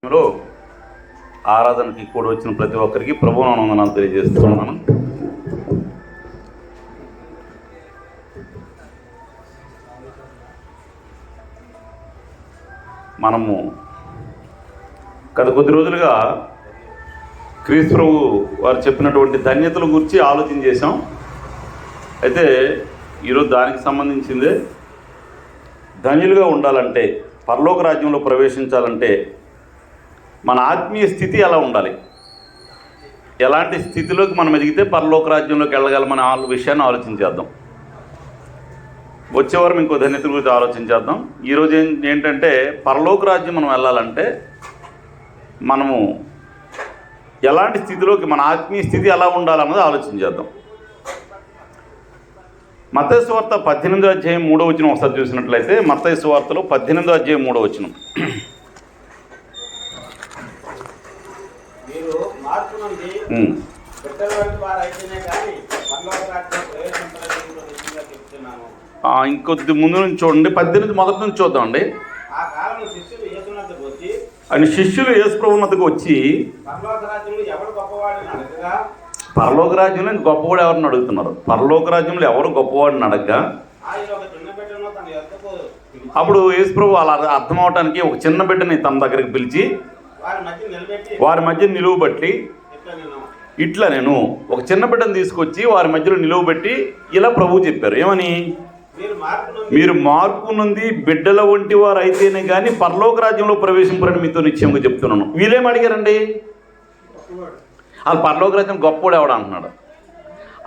లో ఆరాధనకి కూడా వచ్చిన ప్రతి ఒక్కరికి ప్రభువుని వందనాలు తెలియజేస్తున్నాను. మనము గత కొద్ది రోజులుగా క్రీస్తు ప్రభు వారు చెప్పినటువంటి ధన్యతల గురించి ఆలోచన చేశాం. అయితే ఈరోజు దానికి సంబంధించిందే, ధన్యులుగా ఉండాలంటే, పరలోక రాజ్యంలో ప్రవేశించాలంటే మన ఆత్మీయ స్థితి ఎలా ఉండాలి, ఎలాంటి స్థితిలోకి మనం ఎదిగితే పరలోక రాజ్యంలోకి వెళ్ళగలమనే విషయాన్ని ఆలోచించేద్దాం. వచ్చేవారం ఇంకో ధన్యత గురించి ఆలోచించేద్దాం. ఈరోజు ఏంటంటే పరలోక రాజ్యం మనం వెళ్ళాలంటే మనము ఎలాంటి స్థితిలోకి, మన ఆత్మీయ స్థితి ఎలా ఉండాలన్నది ఆలోచించేద్దాం. మత్తయి సువార్త 18వ అధ్యాయం 3వ వచనం ఒకసారి చూసినట్లయితే, మత్తయి సువార్తలో 18వ అధ్యాయం 3వ వచనం. ఇంకొద్ది ముందు నుంచి చూడండి, 18 మొదటి నుంచి చూద్దామండి. ఆయన శిష్యులు యేసు ప్రభువు వద్దకు వచ్చి పరలోక రాజ్యంలో గొప్పవాడు ఎవరిని అడుగుతున్నారు. పరలోక రాజ్యంలో ఎవరు గొప్పవాడిని అడగగా అప్పుడు యేసు ప్రభు అలా అర్థం అవటానికి ఒక చిన్న బిడ్డని తన దగ్గరికి పిలిచి వారి మధ్య నిలువబట్టి, ఇట్లా నేను ఒక చిన్న బిడ్డను తీసుకొచ్చి వారి మధ్యలో నిలువబెట్టి ఇలా ప్రభువు చెప్పారు. ఏమని? మీరు మార్పు నుండి బిడ్డల వంటి వారు అయితేనే కానీ పరలోక రాజ్యంలో ప్రవేశింపరని మీతో నిశ్చయంగా చెప్తున్నాను. వీళ్ళేం అడిగారండి? వాళ్ళు పరలోక రాజ్యం గొప్పవాడు ఎవడు అంటున్నాడు.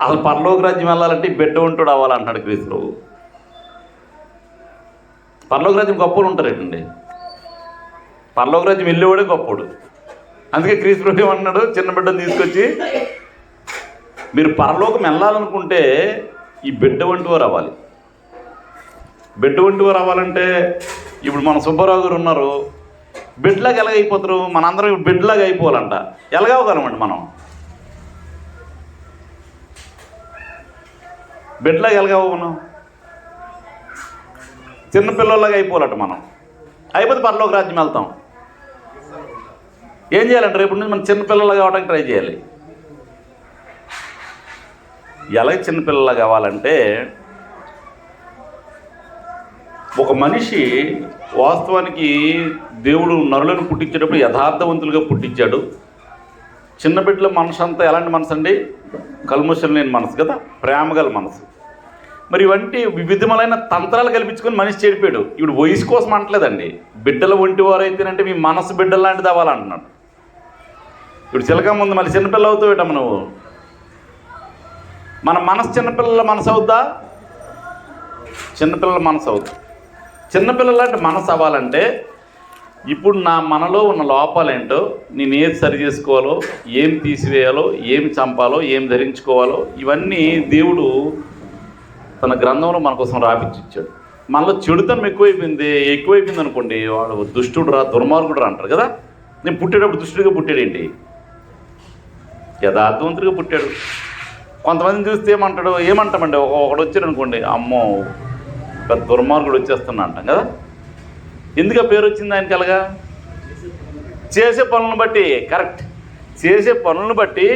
అసలు పరలోక రాజ్యం వెళ్ళాలంటే బిడ్డ వంటుడు అవ్వాలంటున్నాడు క్రీస్తు ప్రభు. పరలోక రాజ్యం గొప్పలు ఉంటారేటండి. పరలోక రాజ్యం వెళ్ళేవాడే గొప్పవాడు. అందుకే క్రీస్తు ప్రభు ఏమన్నాడు? చిన్న బిడ్డను తీసుకొచ్చి మీరు పరలోకం వెళ్ళాలనుకుంటే ఈ బిడ్డ వంటి వారు అవ్వాలి. బిడ్డ వంటి వారు అవ్వాలంటే ఇప్పుడు మన సుబ్బారావు గారు ఉన్నారు, బిడ్డలాగా ఎలాగైపోతారు? మనందరం ఇప్పుడు బిడ్డలాగా అయిపోవాలంట. ఎలాగవగలమండి మనం? బిడ్డలాగా ఎలాగవ మనం? చిన్నపిల్లలాగా అయిపోవాలట మనం. అయిపోతే పరలోక రాజ్యం వెళ్తాం. ఏం చేయాలంటే రేపు నుంచి మనం చిన్నపిల్లలు కావడానికి ట్రై చేయాలి. ఎలాగ చిన్నపిల్లలు కావాలంటే, ఒక మనిషి వాస్తవానికి దేవుడు నరులను పుట్టించేటప్పుడు యథార్థవంతులుగా పుట్టించాడు. చిన్న బిడ్డల మనసు అంతా ఎలాంటి మనసు అండి? కల్మషం లేని మనసు కదా, ప్రేమగల మనసు. మరి ఇవంటి వివిధమైన తంత్రాలు కల్పించుకొని మనిషి చెడిపోయాడు. ఇప్పుడు వయసు కోసం అంటలేదండి, బిడ్డల వంటి వారు అయితేనంటే మీ మనసు బిడ్డల లాంటిది అవ్వాలంటున్నాడు. ఇప్పుడు చిలక ముందు మళ్ళీ చిన్నపిల్ల అవుతావేటమ్మ నువ్వు. మన మనసు చిన్నపిల్లల మనసు అవుద్దా? చిన్నపిల్లల మనసు అవుద్ది. చిన్నపిల్లల లాంటి మనసు అవ్వాలంటే ఇప్పుడు మనలో ఉన్న లోపాలేంటో, నేను ఏది సరి చేసుకోవాలో, ఏం తీసివేయాలో, ఏం చంపాలో, ఏం ధరించుకోవాలో, ఇవన్నీ దేవుడు తన గ్రంథంలో మన కోసం రాపించిచ్చాడు. మనలో చెడుతనం ఎక్కువైపోయింది అనుకోండి, వాడు దుష్టుడు రా, దుర్మార్గుడు రా అంటారు కదా. నేను పుట్టేటప్పుడు దుష్టుడిగా పుట్టాడేంటి? యథార్థవంతుడిగా పుట్టాడు. కొంతమందిని చూస్తే ఏమంటామండి, ఒకడు వచ్చాడు అనుకోండి, అమ్మో పెద్ద దుర్మార్గుడు వచ్చేస్తున్నా అంటాం కదా. ఎందుకు ఆ పేరు వచ్చింది ఆయనకి? అలాగా చేసే పనులను బట్టి, కరెక్ట్, చేసే పనులను బట్టి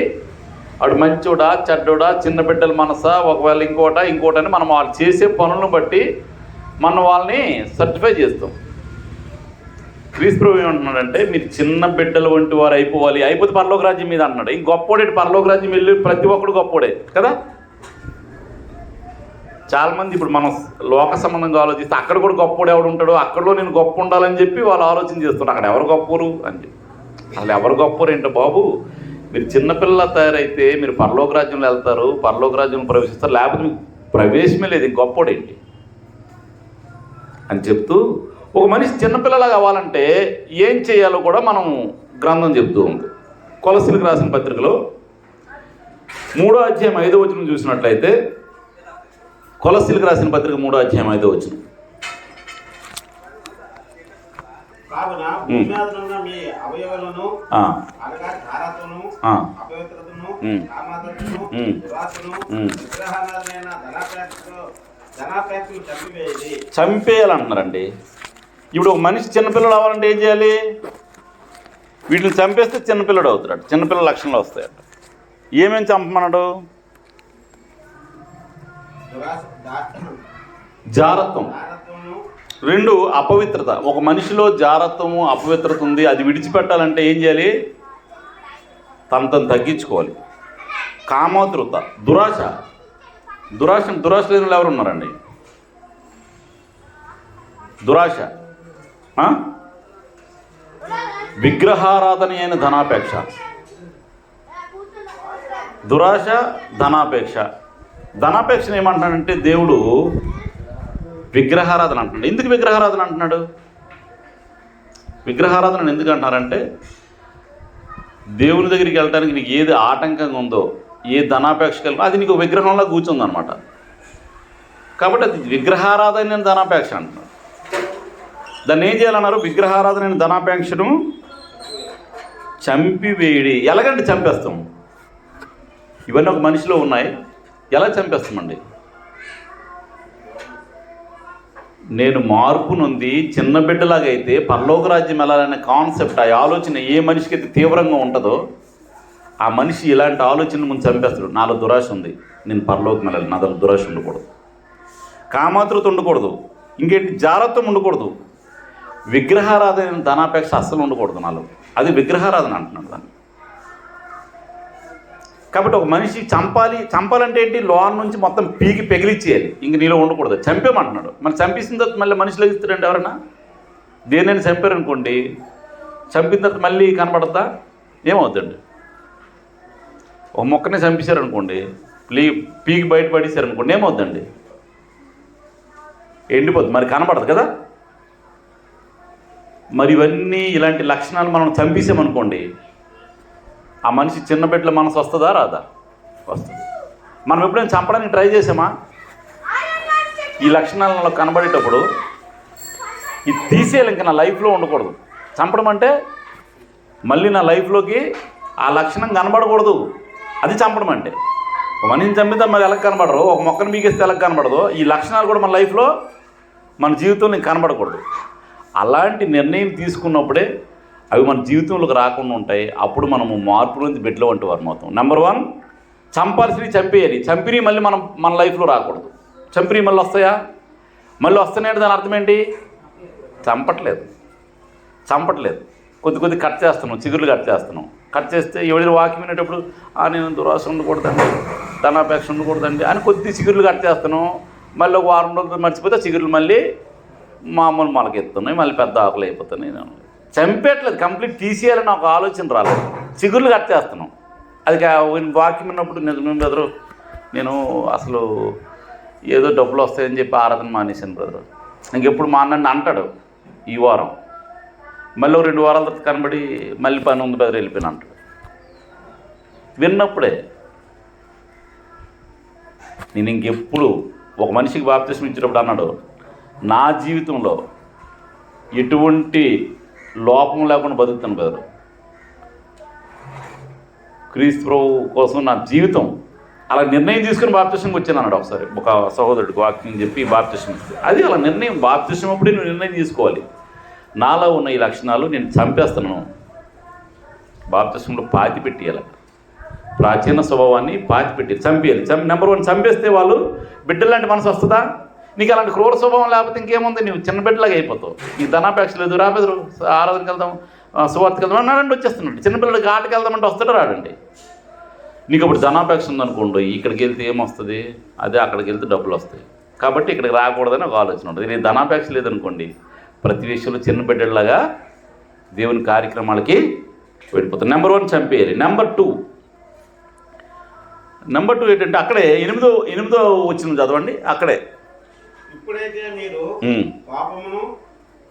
వాడు మంచోడా చెడ్డోడా, చిన్న బిడ్డల మనసా, ఒకవేళ ఇంకోటని మనం వాళ్ళు చేసే పనులను బట్టి మనం వాళ్ళని సర్టిఫై చేస్తాం. క్రీస్తు ప్రభు ఏమంటున్నాడంటే మీరు చిన్న బిడ్డల వంటి వారు అయిపోతే పరలోక రాజ్యం మీద అన్నాడు. ఇంక గొప్పోడే పరలోక రాజ్యం వెళ్ళి ప్రతి ఒక్కడు గొప్పోడే కదా. చాలామంది ఇప్పుడు మనం లోక సంబంధంగా ఆలోచిస్తే అక్కడ కూడా గొప్పోడు ఎవడు ఉంటాడో, అక్కడలో నేను గొప్ప ఉండాలని చెప్పి వాళ్ళు ఆలోచన చేస్తున్నారు. అక్కడ ఎవరు గొప్పరు అని చెప్పి. అసలు ఎవరు గొప్పరు ఏంటో బాబు? మీరు చిన్నపిల్లల తయారైతే మీరు పరలోక రాజ్యంలో వెళ్తారు, పరలోక రాజ్యంలో ప్రవేశిస్తారు. లేకపోతే మీకు ప్రవేశమే లేదు, గొప్పోడేంటి అని చెప్తూ, ఒక మనిషి చిన్నపిల్లలా కావాలంటే ఏం చేయాలో కూడా మనం గ్రంథం చెప్తూ ఉంది. కొలస్సీలకు రాసిన పత్రికలో 3వ అధ్యాయం 5వ వచనం చూసినట్లయితే, కొలస్సీలకు రాసిన పత్రిక 3వ అధ్యాయం 5వ వచనం. చంపేయాలంటున్నారండి. ఇప్పుడు ఒక మనిషి చిన్నపిల్లలు అవ్వాలంటే ఏం చేయాలి? వీటిని చంపేస్తే చిన్నపిల్లడు అవుతాడు, చిన్నపిల్లల లక్షణాలు వస్తాయట. ఏమేమి చంపమన్నాడు? జారత్వం. 2 అపవిత్రత. ఒక మనిషిలో జారత్వము అపవిత్రత ఉంది, అది విడిచిపెట్టాలంటే ఏం చేయాలి? తను తగ్గించుకోవాలి. కామాతృత, దురాశ. దురాశ లేని ఎవరు ఉన్నారండి? దురాశ, విగ్రహారాధన అయిన ధనాపేక్ష. దురాశ, ధనాపేక్ష. ధనాపేక్షను ఏమంటున్నాడంటే దేవుడు విగ్రహారాధన అంటున్నాడు. ఎందుకు విగ్రహారాధన అంటున్నాడు? విగ్రహారాధన ఎందుకు అంటున్నారంటే దేవుని దగ్గరికి వెళ్ళడానికి నీకు ఏది ఆటంకంగా ఉందో, ఏ ధనాపేక్ష కలిగి అది నీకు విగ్రహంలో కూర్చుందనమాట. కాబట్టి అది విగ్రహారాధన ధనాపేక్ష అంటున్నాడు. దాన్ని ఏం చేయాలన్నారు? విగ్రహారాధన ధనాపేక్షను చంపివేయడి. ఎలాగంటే చంపేస్తాం. ఇవన్నీ ఒక మనిషిలో ఉన్నాయి, ఎలా చంపేస్తామండి? నేను మార్పు నొంది చిన్న బిడ్డలాగా అయితే పరలోక రాజ్యం వెళ్ళాలనే కాన్సెప్ట్, ఆ ఆలోచన ఏ మనిషికి అయితే తీవ్రంగా ఉంటుందో ఆ మనిషి ఇలాంటి ఆలోచనలు ముందు చంపేస్తాడు. నాలో దురాశ ఉంది, నేను పరలోకం వెళ్ళాలి, నా దగ్గర దురాశ ఉండకూడదు, కామాతృత ఉండకూడదు, ఇంకేంటి జారత్వం ఉండకూడదు, విగ్రహారాధన ధనాపేక్ష అస్సలు ఉండకూడదు నాలో. అది విగ్రహారాధన అంటున్నాడు దాన్ని. కాబట్టి ఒక మనిషి చంపాలంటే ఏంటి? లోన్ నుంచి మొత్తం పీకి పెగిలిచ్చేయాలి, ఇంక నీలో ఉండకూడదు, చంపేమంటున్నాడు. మళ్ళీ చంపేసిన తర్వాత మళ్ళీ మనిషిలో ఇస్తారండి ఎవరన్నా? దేనైనా చంపారనుకోండి, చంపిన తర్వాత మళ్ళీ కనబడద్దా? ఏమవుతుంది? ఒక మొక్కనే చంపేశారనుకోండి, పీకి బయట పడేశారనుకోండి, ఏమవుద్దండి? ఎండిపోద్ది, మరి కనబడదు కదా. మరి ఇవన్నీ ఇలాంటి లక్షణాలు మనం చంపేసామనుకోండి, ఆ మనిషి చిన్న బిడ్డల మనసు వస్తుందా రాదా? వస్తుంది. మనం ఎప్పుడైనా చంపడానికి ట్రై చేసామా? ఈ లక్షణాలలో కనబడేటప్పుడు ఇది తీసేయాలి, ఇంకా నా లైఫ్లో ఉండకూడదు. చంపడం అంటే మళ్ళీ నా లైఫ్లోకి ఆ లక్షణం కనబడకూడదు, అది చంపడం అంటే. ఒక మనిషిని చంపితే మరి ఎలా కనబడరు, ఒక మొక్కను మీకేస్తే ఎలా కనబడదు, ఈ లక్షణాలు కూడా మన లైఫ్లో మన జీవితంలో కనబడకూడదు. అలాంటి నిర్ణయం తీసుకున్నప్పుడే అవి మన జీవితంలోకి రాకుండా ఉంటాయి. అప్పుడు మనము మార్పు నుంచి బిడ్డలు వంటి వారు అవుతాం. నెంబర్ 1, చంపాల్సినవి చంపేయాలి. చంపినవి మళ్ళీ మన లైఫ్లో రాకూడదు. చంపినవి మళ్ళీ వస్తాయా? మళ్ళీ వస్తున్నాయంటే దాని అర్థం ఏంటి? చంపట్లేదు, కొద్ది కట్ చేస్తున్నాం, చిగురులు కట్ చేస్తున్నాం. కట్ చేస్తే ఎవరి వాక్యం వినేటప్పుడు నేను దురాశ ఉండకూడదండి, ధనాపేక్ష ఉండకూడదండి అని కొద్ది చిగురులు కట్ చేస్తున్నాం. మళ్ళీ ఒక వారం రోజులు మర్చిపోతే చిగురులు మళ్ళీ మామూలు మొలకెత్తున్నాయి, మళ్ళీ పెద్ద ఆకులు అయిపోతున్నాయి. చంపేయట్లేదు, కంప్లీట్ తీసేయాలని ఒక ఆలోచన రాలేదు, చిగుర్లు కట్ చేస్తున్నాం. అది వాక్యం విన్నప్పుడు నిజమే బ్రదరు, నేను అసలు ఏదో డబ్బులు వస్తాయని చెప్పి ఆరాధన మానేశాను బ్రదరు, ఇంకెప్పుడు మానండి అంటాడు. ఈ వారం మళ్ళీ 2 వారాల తర్వాత కనబడి మళ్ళీ పని ఉంది బ్రదర్ వెళ్ళిపోయిన అంటాడు. విన్నప్పుడే నేను ఇంకెప్పుడు ఒక మనిషికి బాప్తిస్మం ఇచ్చినప్పుడు అన్నాడు, నా జీవితంలో ఎటువంటి లోపం లేకుండా బతుకుతాను బ్రదరు, క్రీస్తు ప్రభు కోసం నా జీవితం, అలా నిర్ణయం తీసుకుని బాప్తిస్మంకి వచ్చాను అన్నాడు. ఒకసారి ఒక సహోదరుడికి వాక్యం చెప్పి బాప్తిస్మం ఇస్తే, అది అలా నిర్ణయం, బాప్తిస్మం అప్పుడే నువ్వు నిర్ణయం తీసుకోవాలి. నాలో ఉన్న ఈ లక్షణాలు నేను చంపేస్తున్నాను, బాప్తిస్మంలో పాతి పెట్టేయాలి, ప్రాచీన స్వభావాన్ని పాతి పెట్టి చంపేయాలి. నెంబర్ 1 చంపేస్తే వాళ్ళు బిడ్డలాంటి మనసు వస్తుందా? నీకు అలాంటి క్రూర స్వభావం లేకపోతే ఇంకేముంది, నువ్వు చిన్న బిడ్డలాగా అయిపోతావు. నీకు ధనాపేక్ష లేదు, రాబెదరు ఆరాధనకి వెళ్దాం, సువార్తకి వెళ్దాం అన్నాడండి, వచ్చేస్తున్నాడు. చిన్నపిల్లడికి ఆటకి వెళ్దామంటే వస్తాడు రాడండి. నీకు అప్పుడు ధనాపేక్ష ఉందనుకోండి, ఇక్కడికి వెళ్తే ఏమొస్తుంది, అదే అక్కడికి వెళ్తే డబ్బులు వస్తాయి. కాబట్టి ఇక్కడికి రాకూడదని ఒక ఆలోచన ఉంటుంది. నేను ధనాపేక్ష లేదనుకోండి, ప్రతి విషయంలో చిన్న బిడ్డలాగా దేవుని కార్యక్రమాలకి వెళ్ళిపోతాను. నెంబర్ 1 చంపేయాలి. నెంబర్ 2 ఏంటంటే అక్కడే 8వ వచ్చిన చదవండి. అక్కడే ఇప్పుడైతే మీరు పాపమును,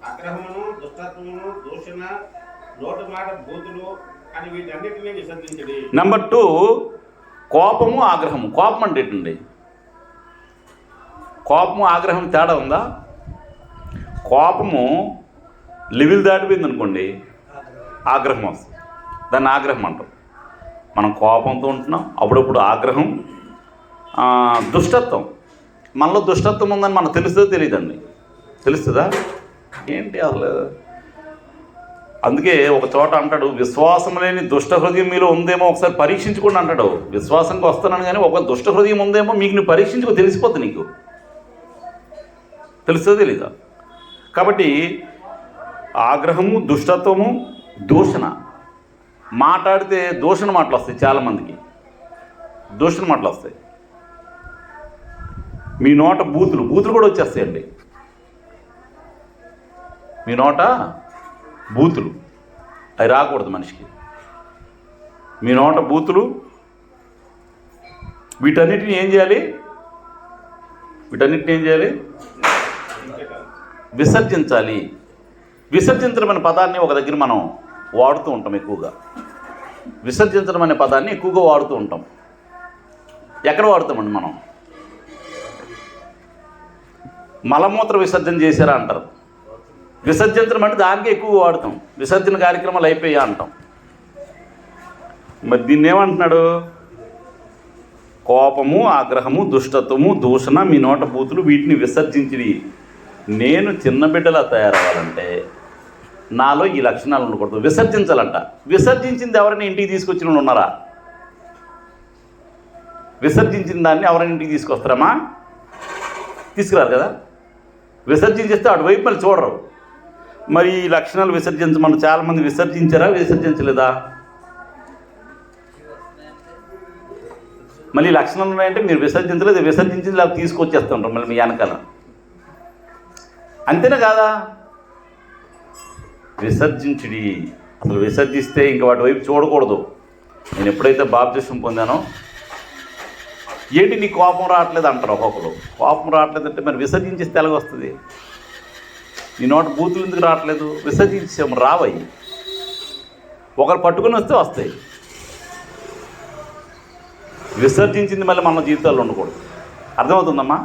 అగ్రహమును, దుష్టత్వమును, దూషణ, నోటి మాట బూతులు అని వీటన్నిటిని విసర్జించండి. నెంబర్ 2 కోపము, ఆగ్రహము. కోపం అంటే ఏంటండి? కోపము ఆగ్రహం తేడా ఉందా? కోపము లెవెల్ దాటిపోయింది అనుకోండి, ఆగ్రహం వస్తుంది, దాన్ని ఆగ్రహం అంటాం. మనం కోపంతో ఉంటున్నాం, అప్పుడప్పుడు ఆగ్రహం. దుష్టత్వం, మనలో దుష్టత్వం ఉందని మనకు తెలుస్తుందో తెలియదండి? తెలుస్తుందా? ఏంటి అసలు అందుకే ఒక చోట అంటాడు, విశ్వాసం లేని దుష్ట హృదయం మీలో ఉందేమో ఒకసారి పరీక్షించుకోండి అంటాడు. విశ్వాసంగా వస్తున్నాను కానీ ఒక దుష్ట హృదయం ఉందేమో మీకు నువ్వు పరీక్షించుకో, తెలిసిపోద్ది నీకు. తెలుస్తుందో తెలీదా? కాబట్టి ఆగ్రహము, దుష్టత్వము, దూషణ. మాట్లాడితే దూషణ మాటలు వస్తాయి, చాలామందికి దూషణ మాటలు వస్తాయి. మీ నోట బూతులు కూడా వచ్చేస్తాయండి. మీ నోట బూతులు అవి రాకూడదు మనిషికి. మీ నోట బూతులు, వీటన్నిటిని ఏం చేయాలి? విసర్జించాలి. విసర్జించడం అనే పదాన్ని ఒక దగ్గర మనం వాడుతూ ఉంటాం ఎక్కువగా. విసర్జించడం అనే పదాన్ని ఎక్కువగా వాడుతూ ఉంటాం. ఎక్కడ వాడుతామండి మనం? మలమూత్ర విసర్జన చేశారా అంటారు. విసర్జించడం అంటే దానికే ఎక్కువ వాడుతాం. విసర్జన కార్యక్రమాలు అయిపోయా అంటాం. మరి దీన్ని ఏమంటున్నాడు? కోపము, ఆగ్రహము, దుష్టత్వము, దూషణ, మీ నోట బూతులు, వీటిని విసర్జించి నేను చిన్న బిడ్డలా తయారవ్వాలంటే నాలో ఈ లక్షణాలు ఉండకూడదు. విసర్జించాలంట. విసర్జించింది ఎవరైనా ఇంటికి తీసుకొచ్చిన వాళ్ళు ఉన్నారా? విసర్జించిన దాన్ని ఎవరైనా ఇంటికి తీసుకొస్తారమ్మా? తీసుకురారు కదా. విసర్జించేస్తే అటువైపు మళ్ళీ చూడరు. మరి ఈ లక్షణాలు విసర్జించమని చాలామంది విసర్జించారా, విసర్జించలేదా? మళ్ళీ లక్షణాలు ఉన్నాయంటే మీరు విసర్జించలేదు, విసర్జించింది లేకపోతే తీసుకొచ్చేస్తుంటారు మళ్ళీ మీ వెనకాల. అంతేనా కాదా? విసర్జించుడి. అసలు విసర్జిస్తే ఇంక వాటి వైపు చూడకూడదు. నేను ఎప్పుడైతే బాప్తిస్మం పొందానో, ఏంటి నీ కోపం రావట్లేదు అంటారు ఒక్కొక్కరు. కోపం రావట్లేదంటే మరి విసర్జించేస్తే ఎలాగొస్తుంది? నీ నోట బూతులు ఎందుకు రావట్లేదు? విసర్జించాము, రావయ్యి. ఒకరు పట్టుకుని వస్తే వస్తాయి. విసర్జించింది మళ్ళీ మన జీవితాల్లో ఉండకూడదు. అర్థమవుతుందమ్మా?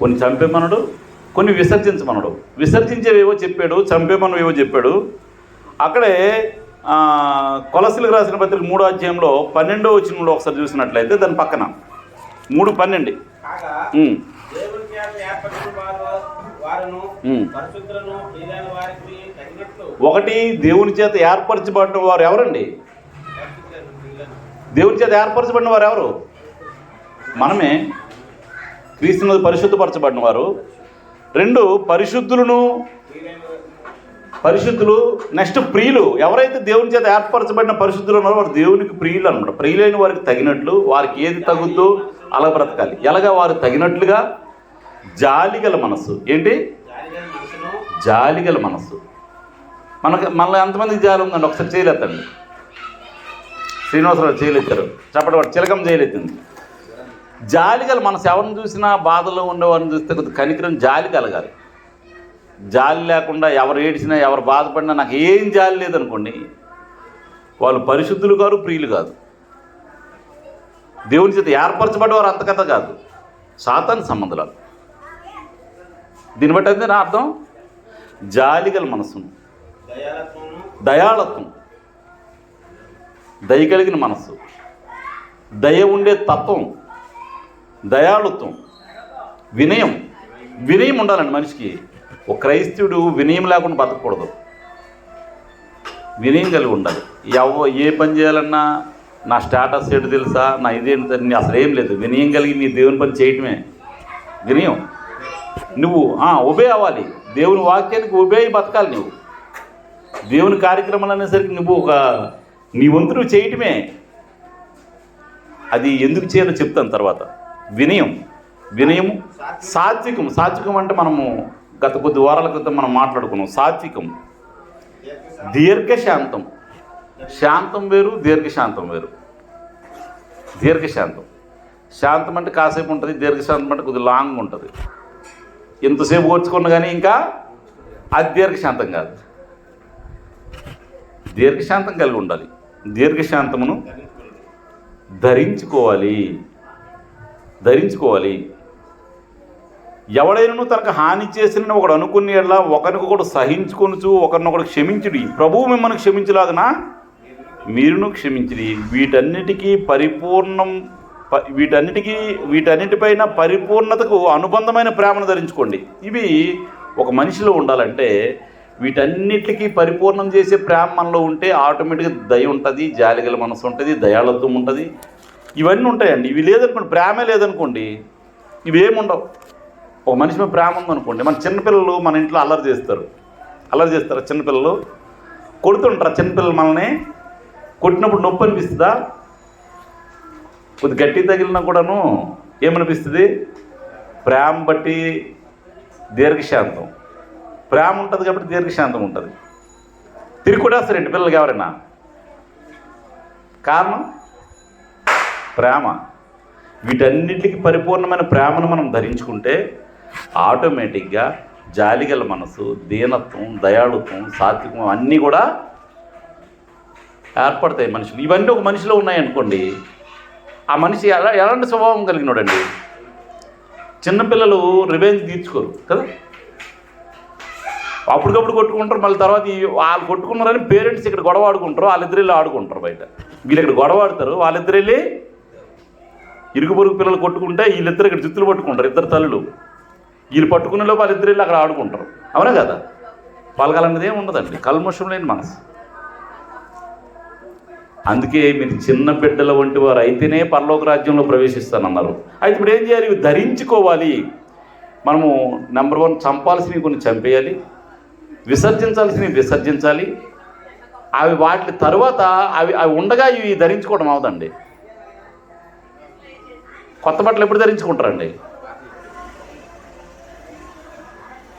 కొన్ని చంపేమనడు, కొన్ని విసర్జించమనడు. విసర్జించేవేవో చెప్పాడు, చంపేమనవేవో చెప్పాడు. అక్కడే కొలసీలకు రాసిన పత్రిక 3వ అధ్యాయంలో 12వ వచనంలో ఒకసారి చూసినట్లయితే దాని పక్కన 3:12 ఒకటి, దేవుని చేత ఏర్పరచబడిన వారు ఎవరండి? దేవుని చేత ఏర్పరచబడిన వారు ఎవరు? మనమే. క్రీస్తునందు పరిశుద్ధపరచబడిన వారు. 2, పరిశుద్ధులు. నెక్స్ట్ ప్రియులు. ఎవరైతే దేవుని చేత ఏర్పరచబడిన పరిశుద్ధులు ఉన్నారో వారు దేవునికి ప్రియులు అనమాట. ప్రియులైన వారికి తగినట్లు, వారికి ఏది తగ్గుద్దో అలా బ్రతకాలి. ఎలాగా? వారు తగినట్లుగా జాలిగల మనస్సు. ఏంటి? జాలిగల మనస్సు. మనలో ఎంతమందికి జాలి ఉందండి? ఒకసారి చేయలేదండి. శ్రీనివాసరావు చేయలేచ్చారు, చెప్పడం వాడు చిలకం చేయలేదండి. జాలిగల మనసు. ఎవరిని చూసినా బాధలో ఉండేవారిని చూస్తే కొద్దిగా కనికరం, జాలి కలగాలి. జాలి లేకుండా ఎవరు ఏడ్చినా, ఎవరు బాధపడినా నాకు ఏం జాలి లేదనుకోండి, వాళ్ళు పరిశుద్ధులు కాదు, ప్రియులు కాదు. దేవుని చేత ఏర్పరచబడేవారు అంతకథ కాదు, సాతాను సంబంధాలు. దీన్ని బట్టి అయితే నా అర్థం జాలిగల మనస్సును, దయాళత్వం, దయ కలిగిన మనస్సు, దయ ఉండే తత్వం, దయాళుత్వం, వినయం ఉండాలండి మనిషికి. ఒక క్రైస్తవుడు వినయం లేకుండా బతకూడదు. వినయం కలిగి ఉండాలి. ఏ పని చేయాలన్నా నా స్టేటస్ ఏంటి తెలుసా, నా ఇదేంటి, అసలు ఏం లేదు. వినయం కలిగి నీ దేవుని పని చేయటమే వినయం. నువ్వు ఒబే అవ్వాలి. దేవుని వాక్యానికి ఒబే అయి బతకాలి. నువ్వు దేవుని కార్యక్రమాలు అనేసరికి నువ్వు నీ వంతు నువ్వు చేయటమే. అది ఎందుకు చేయాలో చెప్తాను తర్వాత. వినయము, సాత్వికం అంటే మనము గత కొద్ది వారాల క్రితం మనం మాట్లాడుకున్నాం. సాత్వికం, దీర్ఘశాంతం. శాంతం వేరు, దీర్ఘశాంతం వేరు. శాంతం అంటే కాసేపు ఉంటుంది, దీర్ఘశాంతం అంటే కొద్దిగా లాంగ్ ఉంటుంది. ఎంతసేపు ఓర్చుకున్నా కానీ ఇంకా అది దీర్ఘశాంతం కాదు. దీర్ఘశాంతం కలిగి ఉండాలి. దీర్ఘశాంతమును ధరించుకోవాలి. ఎవడైనా తనకు హాని చేసిన ఒకడు అనుకుని ఎట్లా ఒకరికొకడు సహించుకొనుచు ఒకరినొకడు క్షమించుడి, ప్రభువు మిమ్మల్ని క్షమించలాగనా మీరును క్షమించుడి. వీటన్నిటిపైన పరిపూర్ణతకు అనుబంధమైన ప్రేమను ధరించుకోండి. ఇవి ఒక మనిషిలో ఉండాలంటే వీటన్నిటికీ పరిపూర్ణం చేసే ప్రేమ మనలో ఉంటే ఆటోమేటిక్గా దయ ఉంటుంది, జాలిగల మనసు ఉంటుంది, దయాళత్వం ఉంటుంది, ఇవన్నీ ఉంటాయండి. ఇవి లేదనుకోండి, ప్రేమే లేదనుకోండి, ఇవేముండవు. ఒక మనిషి మీద ప్రేమ ఉందనుకోండి, మన చిన్నపిల్లలు మన ఇంట్లో అల్లరి చేస్తారు. చిన్నపిల్లలు కొడుతుంటారు. చిన్నపిల్లలు మనల్ని కొట్టినప్పుడు నొప్పి అనిపిస్తుందా? కొద్ది గట్టి తగిలినా కూడాను ఏమనిపిస్తుంది? ప్రేమ బట్టి దీర్ఘశాంతం. ప్రేమ ఉంటుంది కాబట్టి దీర్ఘశాంతం ఉంటుంది. తిరిగి కొట్టేస్తారండి పిల్లలకి ఎవరైనా. కారణం ప్రేమ. వీటన్నిటికీ పరిపూర్ణమైన ప్రేమను మనం ధరించుకుంటే ఆటోమేటిక్గా జాలిగల మనసు, దీనత్వం, దయాళుత్వం, సాత్వికం అన్నీ కూడా ఏర్పడతాయి మనుషులు. ఇవన్నీ ఒక మనిషిలో ఉన్నాయనుకోండి, ఆ మనిషి ఎలాంటి స్వభావం కలిగినాడండి? చిన్నపిల్లలు రివెంజ్ తీర్చుకోరు కదా, అప్పటికప్పుడు కొట్టుకుంటారు. మళ్ళీ తర్వాత వాళ్ళు కొట్టుకున్నారని పేరెంట్స్ ఇక్కడ గొడవ ఆడుకుంటారు, వాళ్ళిద్దరు వెళ్ళి ఆడుకుంటారు బయట. వీళ్ళు ఇక్కడ గొడవ ఆడతారు, వాళ్ళిద్దరు వెళ్ళి ఇరుగు పొరుగు పిల్లలు కొట్టుకుంటే వీళ్ళిద్దరు ఇక్కడ జుత్తులు పట్టుకుంటారు, ఇద్దరు తల్లులు. వీళ్ళు పట్టుకునేలో వాళ్ళిద్దరు వెళ్ళి అక్కడ ఆడుకుంటారు. అవునా కదా? వాళ్ళకి అలాంటిది ఏమి ఉండదండి, కల్మషం లేని మనసు. అందుకే మీరు చిన్న బిడ్డల వంటి వారు అయితేనే పరలోక రాజ్యంలో ప్రవేశిస్తానన్నారు. అయితే ఇప్పుడు ఏం చేయాలి? ఇవి ధరించుకోవాలి. మనము నెంబర్ 1 చంపాల్సినవి కొన్ని చంపేయాలి, విసర్జించాల్సినవి విసర్జించాలి. అవి వాటి తర్వాత అవి ఉండగా ఇవి ధరించుకోవడం అవదండి. కొత్త బట్టలు ఎప్పుడు ధరించుకుంటారండి?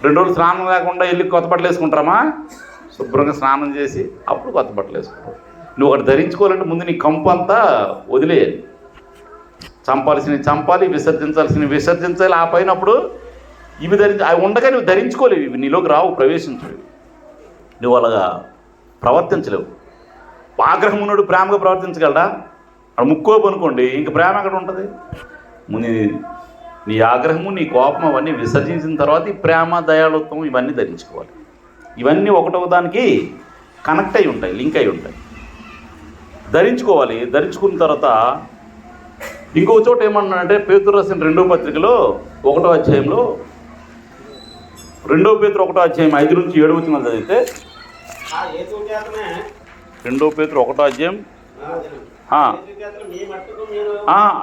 2 రోజులు స్నానం లేకుండా వెళ్ళి కొత్త బట్టలు వేసుకుంటారమ్మా? శుభ్రంగా స్నానం చేసి అప్పుడు కొత్త బట్టలు వేసుకుంటారు. నువ్వు ఒకటి ధరించుకోవాలంటే ముందు నీ కంపు అంతా వదిలేయాలి. చంపాల్సినవి చంపాలి, విసర్జించాల్సినవి విసర్జించాలి. ఆ పైనప్పుడు ఇవి అవి ఉండగా నువ్వు ధరించుకోలేవు, ఇవి నీలోకి రావు, ప్రవేశించలేవు, నువ్వు అలాగా ప్రవర్తించలేవు. ఆగ్రహం ఉన్నోడు ప్రేమగా ప్రవర్తించగలడా? అక్కడ ముక్కోపు అనుకోండి, ఇంక ప్రేమ ఎక్కడ ఉంటుంది? నీ ఆగ్రహము, నీ కోపం అవన్నీ విసర్జించిన తర్వాత ఈ ప్రేమ, దయాళుత్వం ఇవన్నీ ధరించుకోవాలి. ఇవన్నీ ఒకటొక దానికి కనెక్ట్ అయి ఉంటాయి, లింక్ అయి ఉంటాయి. ధరించుకోవాలి. ధరించుకున్న తర్వాత ఇంకో చోట ఏమన్నానంటే, పేతురు రాసిన 2వ పత్రికలో 1వ అధ్యాయంలో 2 పేతురు 1వ అధ్యాయం 5 నుంచి 7 వచనాలు చదివితే, 2 పేతురు 1వ అధ్యాయం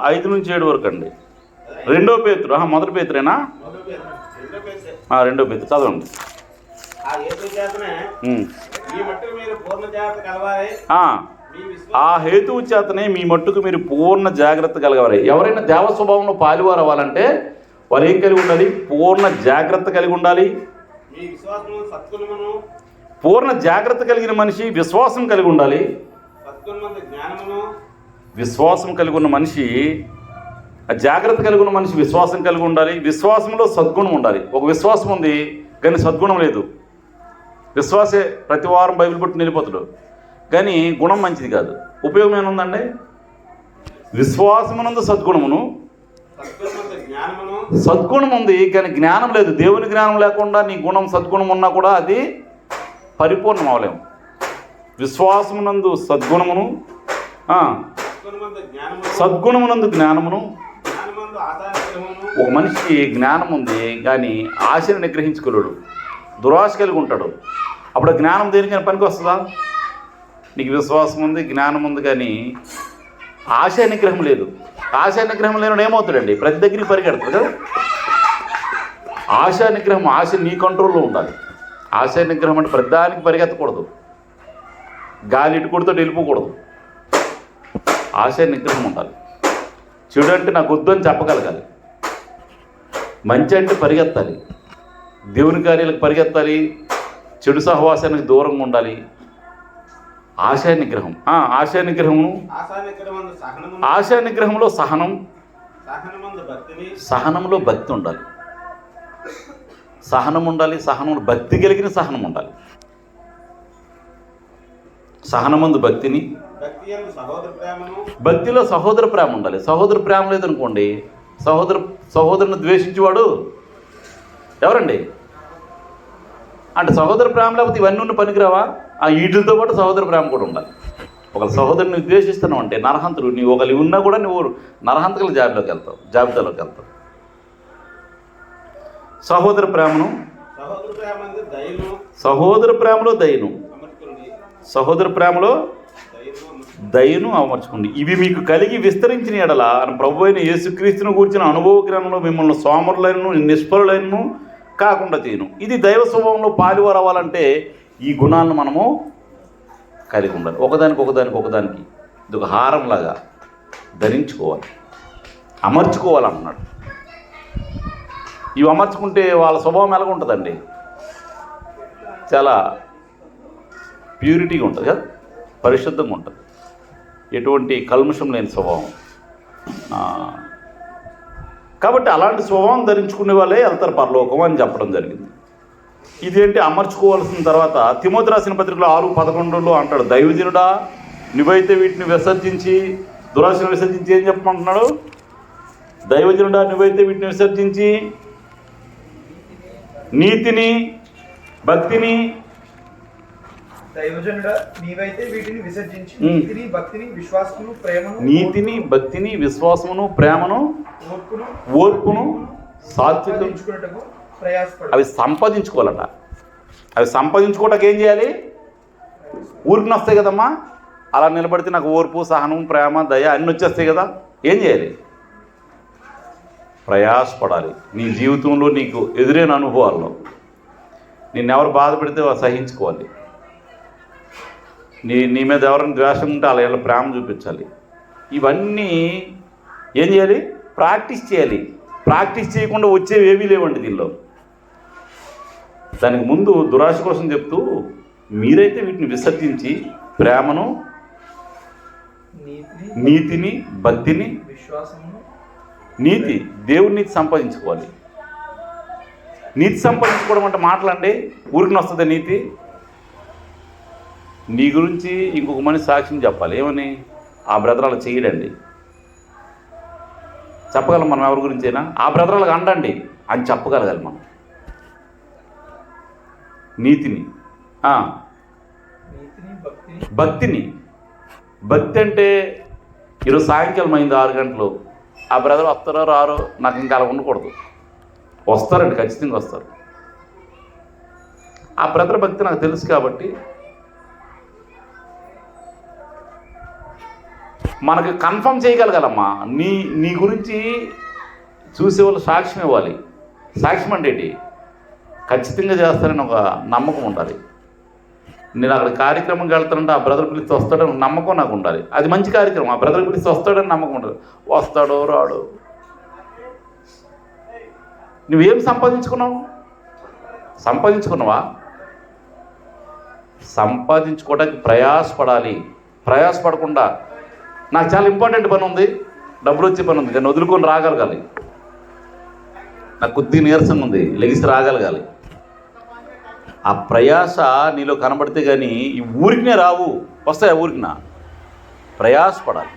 5 నుంచి 7 వరకు అండి. 2 పేతురు, మొదటి పేతురేనా? 2 పేతురు చదవండి. ఆ హేతువు చేతనే మీ మట్టుకు మీరు పూర్ణ జాగ్రత్త కలగవారు. ఎవరైనా దేవ స్వభావంలో పాలువారు అవ్వాలంటే వారు ఏం కలిగి ఉండాలి? పూర్ణ జాగ్రత్త కలిగి ఉండాలి. పూర్ణ జాగ్రత్త కలిగిన మనిషి విశ్వాసం కలిగి ఉండాలి. విశ్వాసం కలిగి ఉన్న మనిషి, జాగ్రత్త కలిగి ఉన్న మనిషి విశ్వాసం కలిగి ఉండాలి. విశ్వాసంలో సద్గుణం ఉండాలి. ఒక విశ్వాసం ఉంది కానీ సద్గుణం లేదు. విశ్వాసే ప్రతి వారం బైబిల్ పట్టుకుని వెళ్ళిపోతాడు కానీ గుణం మంచిది కాదు. ఉపయోగం ఏముందండి? విశ్వాసమునందు సద్గుణమును, సద్గుణం ఉంది కానీ జ్ఞానం లేదు. దేవుని జ్ఞానం లేకుండా నీ గుణం సద్గుణం ఉన్నా కూడా అది పరిపూర్ణం అవ్వలేము. విశ్వాసమునందు సద్గుణమును, సద్గుణమునందు జ్ఞానమును. ఒక మనిషికి జ్ఞానం ఉంది కానీ ఆశను నిగ్రహించుకోలేడు, దురాశ కలిగి ఉంటాడు. అప్పుడు జ్ఞానం దేనికైనా పనికి వస్తుందా? నీకు విశ్వాసం ఉంది, జ్ఞానం ఉంది కానీ ఆశా నిగ్రహం లేదు. ఆశా నిగ్రహం లేని ఏమవుతాడండి? ప్రతి దగ్గరికి పరిగెడతాడు కదా. ఆశా నిగ్రహం, ఆశ నీ కంట్రోల్లో ఉండాలి. ఆశా నిగ్రహం అంటే ప్రతిదానికి పరిగెత్తకూడదు, గాలి ఇటు కొడుతూ వెళ్ళిపోకూడదు. ఆశా నిగ్రహం ఉండాలి. చెడు అంటే నాకు వద్దు అని చెప్పగలగాలి. మంచి అంటే పరిగెత్తాలి, దేవుని కార్యాలకు పరిగెత్తాలి, చెడు సహవాసానికి దూరంగా ఉండాలి. ఆశా నిగ్రహం. ఆశా నిగ్రహమును, ఆశా నిగ్రహంలో సహనం, సహనంలో భక్తి ఉండాలి. సహనం ఉండాలి, సహనంలో భక్తి కలిగిన సహనం ఉండాలి. సహనమందు భక్తిని, భక్తిలో సహోదర ప్రేమ ఉండాలి. సహోదర ప్రేమ లేదనుకోండి, సహోదరుని ద్వేషించేవాడు ఎవరండి? అంటే సహోదర ప్రేమ లేకపోతే ఇవన్నీ ఉన్న పనికిరావా? వీటితో పాటు సహోదర ప్రేమ కూడా ఉండాలి. ఒక సహోదరుని ద్వేషిస్తున్నావు అంటే నరహంతుడు. నీవు ఒకరు ఉన్నా కూడా నువ్వు నరహంతకుల జాబితాలోకి వెళ్తావు. సహోదర ప్రేమను, సహోదర ప్రేమ అంటే దయను సహోదర ప్రేమలో దయను, అమర్చుకోండి. సహోదర ప్రేమలో దయను అమర్చుకోండి. దయను అమర్చుకోండి. ఇవి మీకు కలిగి విస్తరించిన ఎడల ప్రభు అయిన యేసుక్రీస్తును కూర్చిన అనుభవ జ్ఞానంలో మిమ్మల్ని సోమరులైనను నిష్ఫలులైనను కాకుండా చేయను. ఇది దైవ స్వభావంలో పాలువారు అవ్వాలంటే ఈ గుణాలను మనము కలిగి ఉండాలి. ఒకదానికి ఇది ఒక హారంలాగా ధరించుకోవాలి, అమర్చుకోవాలన్నాడు. ఇవి అమర్చుకుంటే వాళ్ళ స్వభావం ఎలాగ ఉంటుందండి? చాలా ప్యూరిటీగా ఉంటుంది కదా, పరిశుద్ధంగా ఉంటుంది, ఎటువంటి కల్మషం లేని స్వభావం. కాబట్టి అలాంటి స్వభావం ధరించుకునే వాళ్ళే వెళ్తారు పరలోకం అని చెప్పడం జరిగింది. ఇదేంటి అమర్చుకోవాల్సిన తర్వాత తిమోతి రాసిన పత్రికలో 6:11 అంటాడు, దైవజనుడా నువ్వైతే వీటిని విసర్జించి దురాశను విసర్జించి ఏం చెప్పమంటున్నాడు? దైవజనుడా నువ్వైతే వీటిని విసర్జించి నీతిని భక్తిని, దైవజనుడా నీవైతే వీటిని విసర్జించి నీతిని భక్తిని విశ్వాసమును ప్రేమను, నీతిని భక్తిని విశ్వాసమును ప్రేమను ఓర్పును సాత్వికం ప్రయాసపడు. అవి సంపాదించుకోవాలట. అవి సంపాదించుకోవటానికి ఏం చేయాలి? ఊరికి వస్తాయి కదమ్మా, అలా నిలబడితే నాకు ఓర్పు సహనం ప్రేమ దయ అన్నీ వచ్చేస్తాయి కదా. ఏం చేయాలి? ప్రయాసపడాలి. నీ జీవితంలో నీకు ఎదురైన అనుభవాల్లో నిన్నెవరు బాధ పెడితే సహించుకోవాలి. నీ మీద ఎవరైనా ద్వేషం ఉంటే అలా ప్రేమ చూపించాలి. ఇవన్నీ ఏం చేయాలి? ప్రాక్టీస్ చేయాలి. ప్రాక్టీస్ చేయకుండా వచ్చేవి ఏమీ లేవండి దీనిలో. దానికి ముందు దురాశ కోసం చెప్తూ మీరైతే వీటిని విసర్జించి ప్రేమను నీతిని భక్తిని విశ్వాసమును, నీతి దేవుడి నీతి సంపాదించుకోవాలి. నీతి సంపాదించుకోవడం అంటే మాటలండి, ఊరికి వస్తుంది నీతి. నీ గురించి ఇంకొక మనిషి సాక్ష్యం చెప్పాలి. ఏమని? ఆ బ్రదర్ అలా చేయడండి చెప్పగలం మనం. ఎవరి గురించైనా ఆ బ్రదర్ అలాగ అండండి అని చెప్పగలగాలి మనం. నీతిని భక్తి అంటే ఈరోజు సాయంకాలం అయింది 6 గంటలు, ఆ బ్రదర్ వస్తారో రారో నాకు ఇంకా అలా ఉండకూడదు. వస్తారండి, ఖచ్చితంగా వస్తారు. ఆ బ్రదర్ భక్తి నాకు తెలుసు కాబట్టి మనకి కన్ఫర్మ్ చేయగలగాలమ్మా. నీ గురించి చూసేవాళ్ళు సాక్ష్యం ఇవ్వాలి. సాక్ష్యం అంటే ఏంటి? ఖచ్చితంగా చేస్తారని ఒక నమ్మకం ఉండాలి. నేను అక్కడ కార్యక్రమంకి వెళ్తానంటే ఆ బ్రదర్ పిలిచి వస్తాడని నమ్మకం నాకు ఉండాలి. అది మంచి కార్యక్రమం, ఆ బ్రదర్ పిలిచి వస్తాడని నమ్మకం ఉండాలి. వస్తాడో రాడు. నువ్వేం సంపాదించుకున్నావా? సంపాదించుకోవడానికి ప్రయాసపడాలి. ప్రయాసపడకుండా నాకు చాలా ఇంపార్టెంట్ పని ఉంది, డబ్బులు వచ్చే పని ఉంది, నేను వదులుకొని రాగలగాలి. నాకు కొద్ది నీరసంగా ఉంది, లెగిసి రాగలగాలి. ఆ ప్రయాస నీలో కనబడితే కానీ ఈ ఊరికినే రావు. వస్తాయి ఆ ఊరికినా? ప్రయాసపడాలి.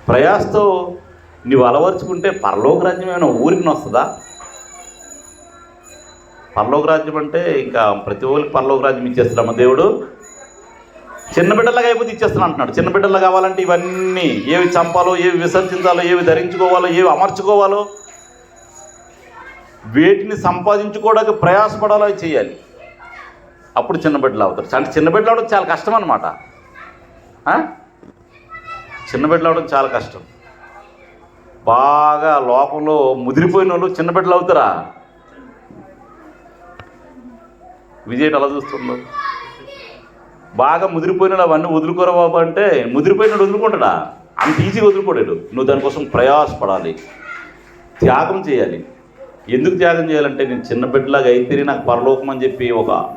ప్రయాసతో నువ్వు అలవర్చుకుంటే పరలోక రాజ్యం ఏమైనా ఊరికి వస్తుందా? పరలోక రాజ్యం అంటే ఇంకా ప్రతి ఒక్కరికి పరలోక రాజ్యం ఇచ్చేస్తాడమ్మ దేవుడు. చిన్న బిడ్డలాగా అయిపోతే ఇచ్చేస్తాను అంటున్నాడు. చిన్న బిడ్డలా కావాలంటే ఇవన్నీ ఏవి చంపాలో, ఏవి విసర్జించాలో, ఏవి ధరించుకోవాలో, ఏవి అమర్చుకోవాలో, వేటిని సంపాదించుకోవడానికి ప్రయాసపడాలో అవి చేయాలి. అప్పుడు చిన్న బిడ్డలు అవుతారు. అంటే చిన్న బిడ్డలు అవడం చాలా కష్టం అన్నమాట. చిన్న బిడ్డలు అవడం చాలా కష్టం. బాగా లోకంలో ముదిరిపోయిన వాళ్ళు చిన్న బిడ్డలు అవుతారా? విజయ్ అలా చూస్తుండవు. బాగా ముదిరిపోయినాడు అవన్నీ వదులుకోరా బాబు అంటే ముదిరిపోయినాడు వదులుకుంటాడా? అంత ఈజీగా వదులుకోలేడు. నువ్వు దానికోసం ప్రయాసపడాలి, త్యాగం చేయాలి. ఎందుకు త్యాగం చేయాలంటే నేను చిన్న బిడ్డలాగా అయితేనే నాకు పరలోకం అని చెప్పి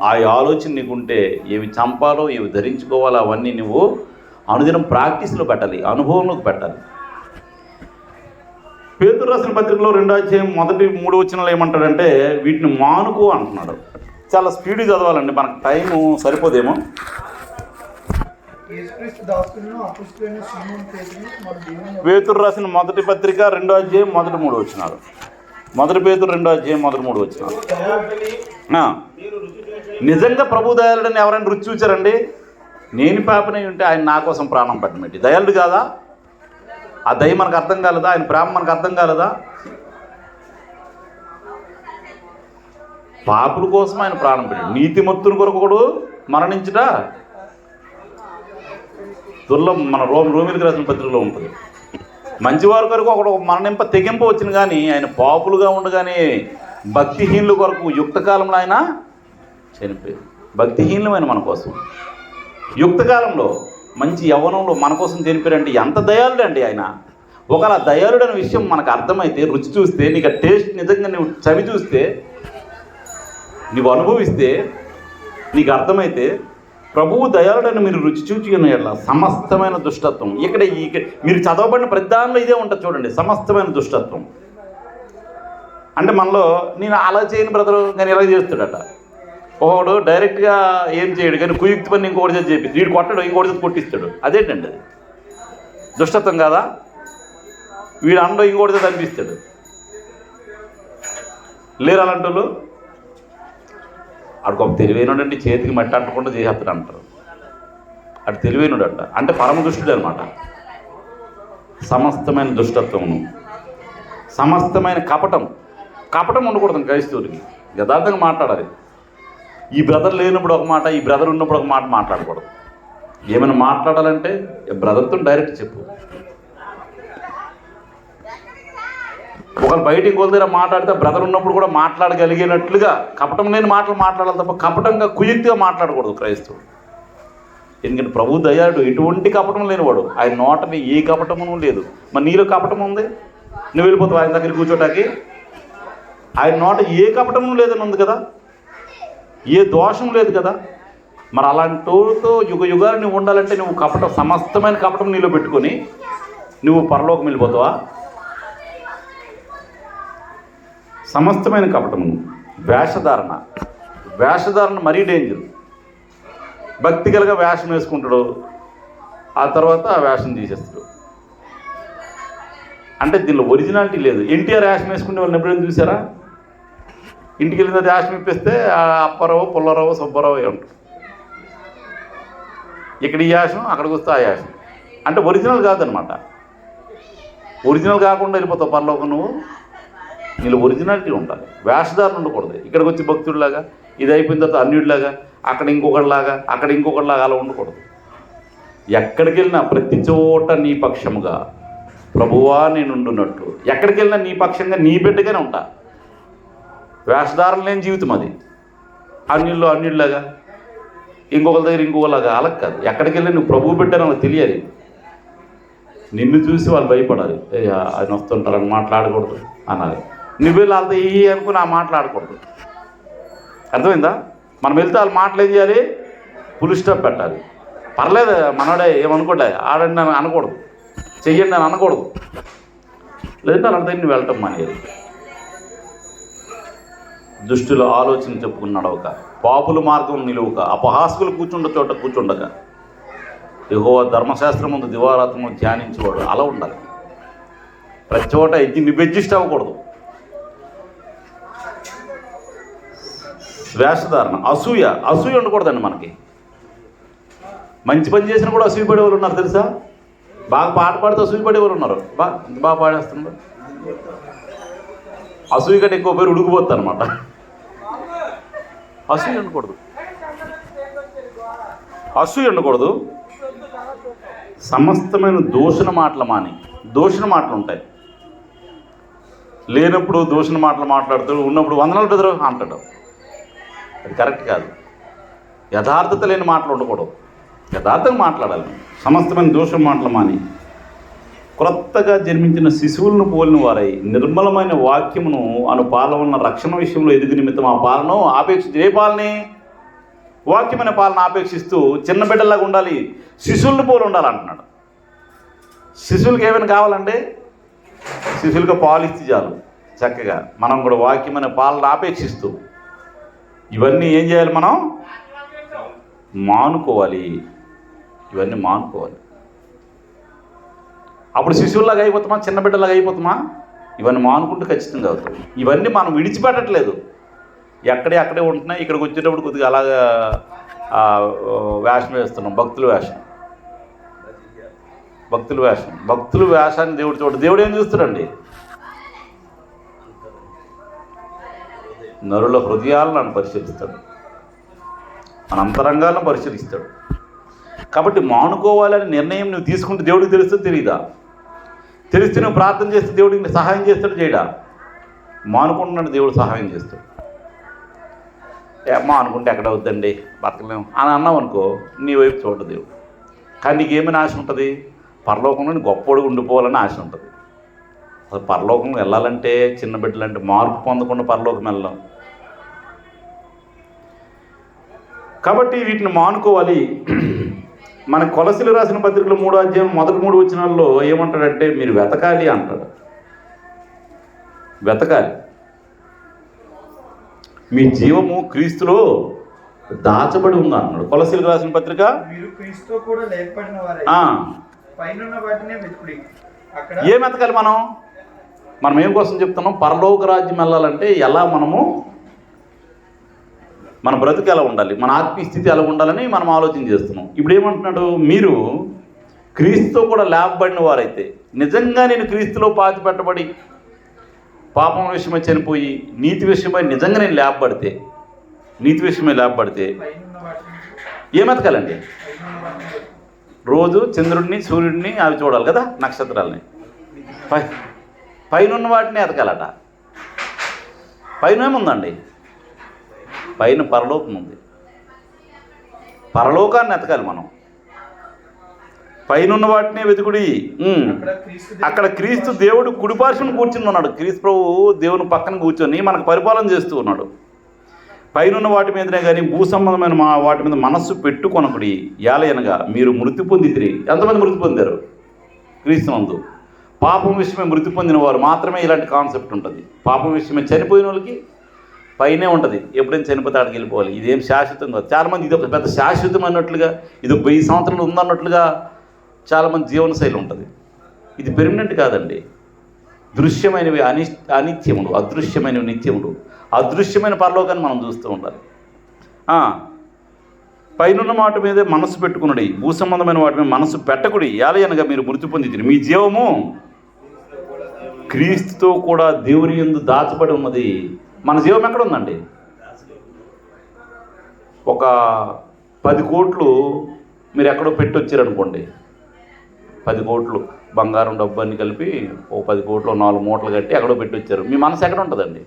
ఆ ఆలోచన నీకుంటే ఏవి చంపాలో, ఏవి ధరించుకోవాలో అవన్నీ నువ్వు అనుదినం ప్రాక్టీస్లో పెట్టాలి, అనుభవంలోకి పెట్టాలి. పేతురు రాసిన పత్రికలో 2వ అధ్యాయం 1-3 వచనాలు ఏమంటాడంటే వీటిని మానుకో అంటున్నాడు. చాలా స్పీడ్గా చదవాలండి, మనకు టైము సరిపోదేమో. పేతురు రాసిన మొదటి పత్రిక 2వ అధ్యాయం 1-3 వచనాలు. 1 పేతురు 2వ అధ్యాయం 1-3 వచనాలు. నిజంగా ప్రభు దయాళుడని ఎవరైనా రుచి చూచారండి? నేను పాపనై ఉంటే ఆయన నా కోసం ప్రాణం పెట్టమేంటి? దయాళుడు కాదా? ఆ దయ మనకు అర్థం కాలేదా? ఆయన ప్రేమ మనకు అర్థం కాలేదా? పాపుల కోసం ఆయన ప్రాణం పెట్టాడు. నీతిమంతుని కొరకు ఒకడు మరణించుట దుర్లభం. మన రోమిలికి రాసిన పత్రికలో ఉంటుంది. మంచివారి కొరకు ఒకడు మరణింప తెగింప వచ్చిన కానీ ఆయన పాపులుగా ఉండగానే భక్తిహీనుల కొరకు యుక్తకాలంలో ఆయన చనిపోయాడు. భక్తిహీనులమైన మన కోసం యుక్తకాలంలో మంచి యవ్వనంలో మన కోసం చనిపోయాడంటే ఎంత దయాళుడు అండి ఆయన. ఒకవేళ దయాళుడు అనే విషయం మనకు అర్థమైతే, రుచి చూస్తే, నీకు ఆ టేస్ట్ నిజంగా నువ్వు చవి చూస్తే, నువ్వు అనుభవిస్తే, నీకు అర్థమైతే ప్రభువు దయాళుడని మీరు రుచి చూచి ఉన్న సమస్తమైన దుష్టత్వం ఇక్కడ మీరు చదవబడిన ప్రతి దానిలో ఇదే ఉంటుంది చూడండి. సమస్తమైన దుష్టత్వం అంటే మనలో నేను అలా చేయను బ్రదరు కానీ ఇలా చేస్తాడట. ఒకడు డైరెక్ట్గా ఏం చేయడు కానీ కుయుక్తి పని ఇంకొకటి చేసి చెప్పి వీడు కొట్టడు, ఇంకోటి చేసి కొట్టిస్తాడు. అదేంటండి అది దుష్టత్వం కాదా? వీడు అండో ఇంకోటి చేసి అనిపిస్తాడు. లేరు అలాంటి వాళ్ళు. అడు గొప్ప తెలివైనడండి, చేతికి మట్టి అంటకుండా చేసేస్తాడు అంటారు. అటు తెలివైనడు అంట అంటే పరమ దుష్టుడు అనమాట. సమస్తమైన దుష్టత్వమును, సమస్తమైన కపటం ఉండకూడదు క్రైస్తవుడికి. యథార్థంగా మాట్లాడాలి. ఈ బ్రదర్ లేనప్పుడు ఒక మాట, ఈ బ్రదర్ ఉన్నప్పుడు ఒక మాట మాట్లాడకూడదు. ఏమైనా మాట్లాడాలంటే బ్రదర్తో డైరెక్ట్ చెప్పు. ఒకరు బయట ఇంకొక దగ్గర మాట్లాడితే బ్రదర్ ఉన్నప్పుడు కూడా మాట్లాడగలిగినట్లుగా కపటం లేని మాటలు మాట్లాడాలి తప్ప కపటంగా కుయుక్తిగా మాట్లాడకూడదు క్రైస్తవుడు. ఎందుకంటే ప్రభు దయాళుడు, ఎటువంటి కపటం లేనివాడు. ఆయన నోటని ఏ కపటము లేదు. మరి నీలో కపటం ఉంది, నువ్వు వెళ్ళిపోతావు ఆయన దగ్గర కూర్చోటానికి. ఆయన నోట ఏ కపటము లేదని ఉంది కదా, ఏ దోషం లేదు కదా. మరి అలాంటితో యుగాలు నువ్వు ఉండాలంటే నువ్వు సమస్తమైన కపటం నీలో పెట్టుకొని నువ్వు పరలోకం వెళ్ళిపోతావా? సమస్తమైన కపటము. వేషధారణ మరీ డేంజర్. భక్తి కలగా వేషం వేసుకుంటాడు, ఆ తర్వాత ఆ వేషం తీసేస్తాడు. అంటే దీనిలో ఒరిజినాలిటీ లేదు. ఎన్టీఆర్ వేషం వేసుకునే వాళ్ళని ఎప్పుడైనా చూసారా? ఇంటికి వెళ్ళిన వేషం ఇప్పిస్తే అప్పారావు, పుల్లారావు, సుబ్బారావు ఉంటారు. ఇక్కడ ఈ యాసం, అక్కడికి వస్తే ఆ యాసం. అంటే ఒరిజినల్ కాదనమాట. ఒరిజినల్ కాకుండా వెళ్ళిపోతావు పరలోకం నువ్వు. నీళ్ళు ఒరిజినాలిటీ ఉండాలి. వేషధారణ ఉండకూడదు. ఇక్కడికి వచ్చి భక్తుడిలాగా, ఇది అయిపోయిన తర్వాత అన్యుడిలాగా, అక్కడ ఇంకొకటిలాగా అలా ఉండకూడదు. ఎక్కడికి వెళ్ళినా ప్రతి చోట నీ పక్షముగా ప్రభువా నేనుండున్నట్లు, ఎక్కడికి వెళ్ళినా నీ పక్షంగా నీ బిడ్డగానే ఉంటా. వేషధారణ లేని జీవితం అది. అన్యుడిలాగా, ఇంకొకరి దగ్గర ఇంకొకలాగా అలా కాదు. ఎక్కడికి వెళ్ళి నువ్వు ప్రభువు బిడ్డని వాళ్ళకి తెలియాలి. నిన్ను చూసి వాళ్ళు భయపడాలి. ఆయన వస్తుంటారని మాట్లాడకూడదు అనాలి. నువ్వు వెళ్ళి వాళ్ళతో అనుకుని ఆ మాట్లాడకూడదు. అర్థమైందా? మనం వెళ్తే వాళ్ళ మాటలు ఏం చేయాలి? ఫుల్ స్టాప్ పెట్టాలి. పర్లేదు మనోడే ఏమనుకోలే, ఆడండి అని అనకూడదు, చెయ్యండి అని అనకూడదు. లేదంటే అలాంటి నువ్వు వెళ్ళటం మానేది. దుష్టుల ఆలోచన చెప్పుకుని నడవక, పాపుల మార్గం నిలువక, అపహాస్కులు చోట కూర్చుండక, యెహోవా ధర్మశాస్త్రం ముందు దివారాత్రము ధ్యానించేవాడు అలా ఉండాలి. ప్రతి చోట నువ్వు అడ్జస్ట్ అవ్వకూడదు. వేషధారణ, అసూయ ఉండకూడదండి మనకి. మంచి పని చేసినా కూడా అసూయ పడేవాళ్ళు ఉన్నారు తెలుసా? బాగా పాట పాడితే అసూయ పడేవాళ్ళు ఉన్నారు. బాగా పాడేస్తున్నారు. అసూయ కంటే ఎక్కువ పేరు ఉడికిపోతుంది అనమాట. అసూయ ఉండకూడదు. సమస్తమైన దూషణ మాటలు ఉంటాయి. లేనప్పుడు దూషణ మాటలు మాట్లాడుతూ, ఉన్నప్పుడు వందనాలు బెదరు అంటాడు. అది కరెక్ట్ కాదు. యథార్థత లేని మాటలు ఉండకూడదు. యథార్థంగా మాట్లాడాలి. సమస్తమైన దూషణ మాటలు మాని క్రొత్తగా జన్మించిన శిశువులను పోలిన వారై నిర్మలమైన వాక్యమును అను పాలన రక్షణ విషయంలో ఎదుగు నిమిత్తం ఆ పాలను ఆపేక్షించి, ఏ పాలని? వాక్యమైన పాలన ఆపేక్షిస్తూ చిన్న బిడ్డలాగా ఉండాలి, శిశువులను పోలి ఉండాలి అంటున్నాడు. శిశువులకు ఏమైనా కావాలంటే శిశువులుగా పాలు ఇచ్చి చాలు. చక్కగా మనం కూడా వాక్యమైన పాలన ఆపేక్షిస్తూ ఇవన్నీ ఏం చేయాలి? మనం మానుకోవాలి. ఇవన్నీ మానుకోవాలి. అప్పుడు శిశువులాగా అయిపోతామా? చిన్న బిడ్డలాగా అయిపోతామా? ఇవన్నీ మానుకుంటూ ఖచ్చితంగా అవుతాం. ఇవన్నీ మనం విడిచిపెట్టట్లేదు. అక్కడే ఉంటున్నాయి. ఇక్కడికి వచ్చేటప్పుడు కొద్దిగా అలాగా వేషం వేస్తున్నాం. భక్తుల వేషాన్ని దేవుడు ఏం చూస్తాడండి? నరుల హృదయాలను ఆయన పరిశీలిస్తాడు, మన అంతరంగాలను పరిశీలిస్తాడు. కాబట్టి మానుకోవాలని నిర్ణయం నువ్వు తీసుకుంటే దేవుడికి తెలుస్తుందో తెలియదా? తెలిస్తే నువ్వు ప్రార్థన చేస్తే దేవుడికి సహాయం చేస్తాడు చేయడా? మానుకుంటున్నాడు దేవుడు సహాయం చేస్తాడు. ఏమ్మా అనుకుంటే ఎక్కడ అవుద్దండి బతకలేము అని అన్నావు అనుకో, నీ వైపు చూడదు దేవుడు. కానీ నీకేమైనా ఆశ ఉంటుంది? పరలోకంలో గొప్పోడు ఉండిపోవాలని ఆశ ఉంటుంది. అసలు పరలోకం వెళ్ళాలంటే చిన్న బిడ్డలంటే మార్పు పొందకుండా పరలోకం వెళ్ళాం. కాబట్టి వీటిని మానుకోవాలి. మన కొలసీలు రాసిన పత్రికలో 3వ అధ్యాయం మొదటి 3 వచనాల్లో ఏమంటాడంటే మీరు వెతకాలి అంటాడు. వెతకాలి. మీ జీవము క్రీస్తులో దాచబడి ఉంది అన్నాడు. కొలసీలకు రాసిన పత్రిక మీరు క్రీస్తుతో కూడా లేపబడిన వారై పైనున్న వాటినే వెతుకుడి. అక్కడ ఏం వెతకాలి? మనం ఏం కోసం చెప్తున్నాం? పరలోక రాజ్యం వెళ్ళాలంటే ఎలా మన బ్రతుకు ఎలా ఉండాలి, మన ఆత్మీయ స్థితి ఎలా ఉండాలని మనం ఆలోచన చేస్తున్నాం. ఇప్పుడు ఏమంటున్నాడు? మీరు క్రీస్తుతో కూడా లేపబడిన వారైతే, నిజంగా నేను క్రీస్తులో పాతి పెట్టబడి పాపం విషయమై చనిపోయి నీతి విషయమై నిజంగా నేను లేపబడితే, నీతి విషయమై లేపబడితే పైనున్న వాటిని ఏం వెతకాలండి? రోజు చంద్రుడిని సూర్యుడిని అవి చూడాలి కదా, నక్షత్రాలని. పైన వాటిని ఎతకాలట. పైన ఏముందండి? పైన పరలోకం ఉంది. పరలోకాన్ని ఎతకాలి మనం. పైన వాటిని వెతుకుడి. అక్కడ క్రీస్తు దేవుడు కుడిపార్శ్వను కూర్చుని ఉన్నాడు. క్రీస్తు ప్రభువు దేవుని పక్కన కూర్చొని మనకు పరిపాలన చేస్తూ ఉన్నాడు. పైన వాటి మీదనే కానీ భూ సంబంధమైన వాటి మీద మనస్సు పెట్టుకొనకుడి. ఏలయనగా మీరు మృతి పొందితిరి. ఎంతమంది మృతి పొందారు? క్రీస్తునందు పాపం విషయమే మృతి పొందిన వారు మాత్రమే ఇలాంటి కాన్సెప్ట్ ఉంటుంది. పాపం విషయమే చనిపోయిన వాళ్ళకి పైనే ఉంటుంది. ఎప్పుడైనా చనిపోతే ఆడికి వెళ్ళిపోవాలి. ఇదేం శాశ్వతం కాదు. చాలామంది ఇది ఒక పెద్ద శాశ్వతం అన్నట్లుగా, ఇది 1000 సంవత్సరాలు ఉందన్నట్లుగా చాలామంది జీవనశైలి ఉంటుంది. ఇది పెర్మనెంట్ కాదండి. దృశ్యమైనవి అనిత్యములు, అదృశ్యమైనవి నిత్యములు. అదృశ్యమైన పరలోకాన్ని మనం చూస్తూ ఉండాలి. పైనున్న మాట మీదే మనసు పెట్టుకున్నాడు. భూ సంబంధమైన వాటి మీద మనసు పెట్టకుడి. ఏలయనగా మీరు మృతి పొందితిరి. మీ జీవము క్రీస్తుతో కూడా దేవుని యందు దాచబడి ఉన్నది. మన జీవం ఎక్కడ ఉందండి? ఒక 10 కోట్లు మీరు ఎక్కడో పెట్టొచ్చారనుకోండి. 10 కోట్లు బంగారం డబ్బు అన్ని కలిపి ఓ 10 కోట్లు 4 మూటలు కట్టి ఎక్కడో పెట్టొచ్చారు. మీ మనసు ఎక్కడ ఉంటుందండి?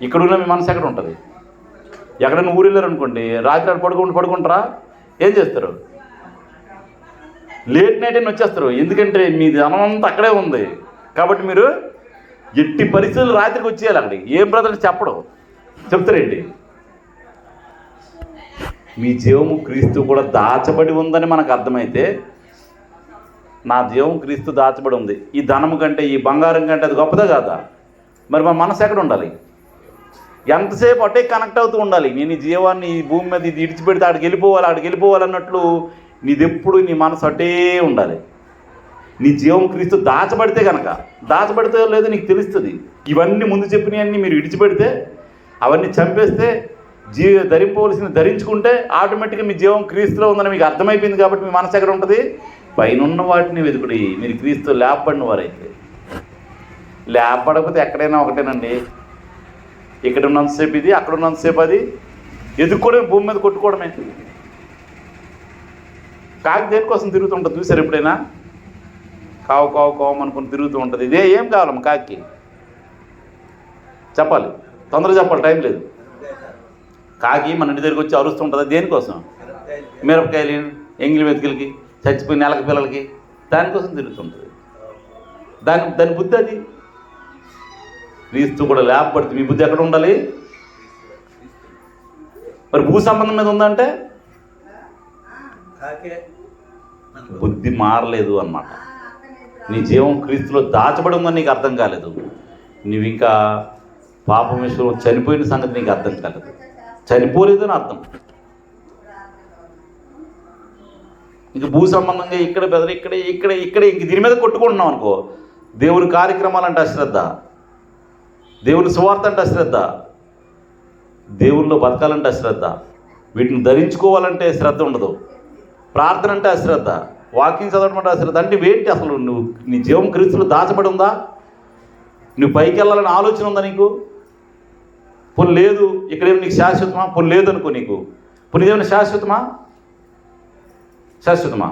ఇక్కడున్న మీ మనసు ఎక్కడ ఉంటుంది? ఎక్కడైనా ఊరు వెళ్ళారనుకోండి, రాత్రి పడుకుంటారా? ఏం చేస్తారు? లేట్ నైట్ అని వచ్చేస్తారు. ఎందుకంటే మీ ధనం అంతా అక్కడే ఉంది. కాబట్టి మీరు ఎట్టి పరిస్థితులు రాత్రికి వచ్చేయాలి అక్కడికి. ఏం బ్రదర్ చెప్పడం చెప్తారేంటి? మీ జీవము క్రీస్తు కూడా దాచబడి ఉందని మనకు అర్థమైతే, నా జీవం క్రీస్తు దాచబడి ఉంది, ఈ ధనం కంటే ఈ బంగారం కంటే అది గొప్పదా కాదా? మరి మన మనసు ఎక్కడ ఉండాలి? ఎంతసేపు అటే కనెక్ట్ అవుతూ ఉండాలి. నేను ఈ జీవాన్ని ఈ భూమి మీద ఇది ఇడిచిపెడితే ఆడికి వెళ్ళిపోవాలన్నట్లు నీదెప్పుడు నీ మనసు అటే ఉండాలి. నీ జీవం క్రీస్తు దాచబడితే కనుక, దాచబడితే లేదో నీకు తెలుస్తుంది. ఇవన్నీ ముందు చెప్పినవన్నీ మీరు విడిచిపెడితే, అవన్నీ చంపేస్తే, ధరింపవలసిన ధరించుకుంటే ఆటోమేటిక్గా మీ జీవం క్రీస్తులో ఉందని మీకు అర్థమైపోయింది. కాబట్టి మీ మనసు ఎక్కడ ఉంటుంది? పైన వాటిని వెతుకుడి. మీరు క్రీస్తు లేపబడిన వారైతే. లేపబడకపోతే ఎక్కడైనా ఒకటేనండి. ఇక్కడ ఉన్నంతసేపు ఇది, అక్కడ ఉన్నంతసేపు అది. ఎదుక్కోవడమే, భూమి మీద కొట్టుకోవడమే. కాకి దేనికోసం తిరుగుతుంటుంది చూసారు ఎప్పుడైనా? కావు కావు కావు అనుకుని తిరుగుతూ ఉంటుంది. ఇదే ఏం కావాలమ్మ కాకి? చెప్పాలి, తొందరగా చెప్పాలి, టైం లేదు. కాకి మన ఇంటి దగ్గరికి వచ్చి అరుస్తూ ఉంటుంది. దేనికోసం? మిరపకాయలు, ఎంగిలి మెతుకులకి, చచ్చిపోయిన నెలక పిల్లలకి, దానికోసం తిరుగుతుంటుంది. దాని బుద్ధి అది. క్రీస్తు కూడా లేపబడితే మీ బుద్ధి ఎక్కడ ఉండాలి? మరి భూ సంబంధం మీద ఉందంటే బుద్ధి మారలేదు అన్నమాట. నీ జీవం క్రీస్తులో దాచబడి ఉందని నీకు అర్థం కాలేదు. నువ్వు ఇంకా పాపం విషయంలో చనిపోయిన సంగతి నీకు అర్థం కాలేదు. చనిపోలేదు అని అర్థం. ఇంక భూ సంబంధంగా ఇక్కడ బెదరు, ఇక్కడ ఇంక దీని మీద కొట్టుకుంటున్నాం అనుకో, దేవుని కార్యక్రమాలంటే అశ్రద్ధ, దేవుని సువార్త అంటే అశ్రద్ధ, దేవుల్లో బతకాలంటే అశ్రద్ధ, వీటిని ధరించుకోవాలంటే శ్రద్ధ ఉండదు, ప్రార్థన అంటే అశ్రద్ధ, వాకింగ్ చదవడం అంటే అశ్రద్ధ. అంటే ఇవేంటి? అసలు నువ్వు నీ జీవం క్రీస్తులో దాచబడి ఉందా? నువ్వు పైకి వెళ్ళాలని ఆలోచన ఉందా నీకు? పొని లేదు ఇక్కడేమో నీకు శాశ్వతమా? పొని లేదనుకో నీకు, పొని ఇదేమైనా శాశ్వతమా? శాశ్వతమా?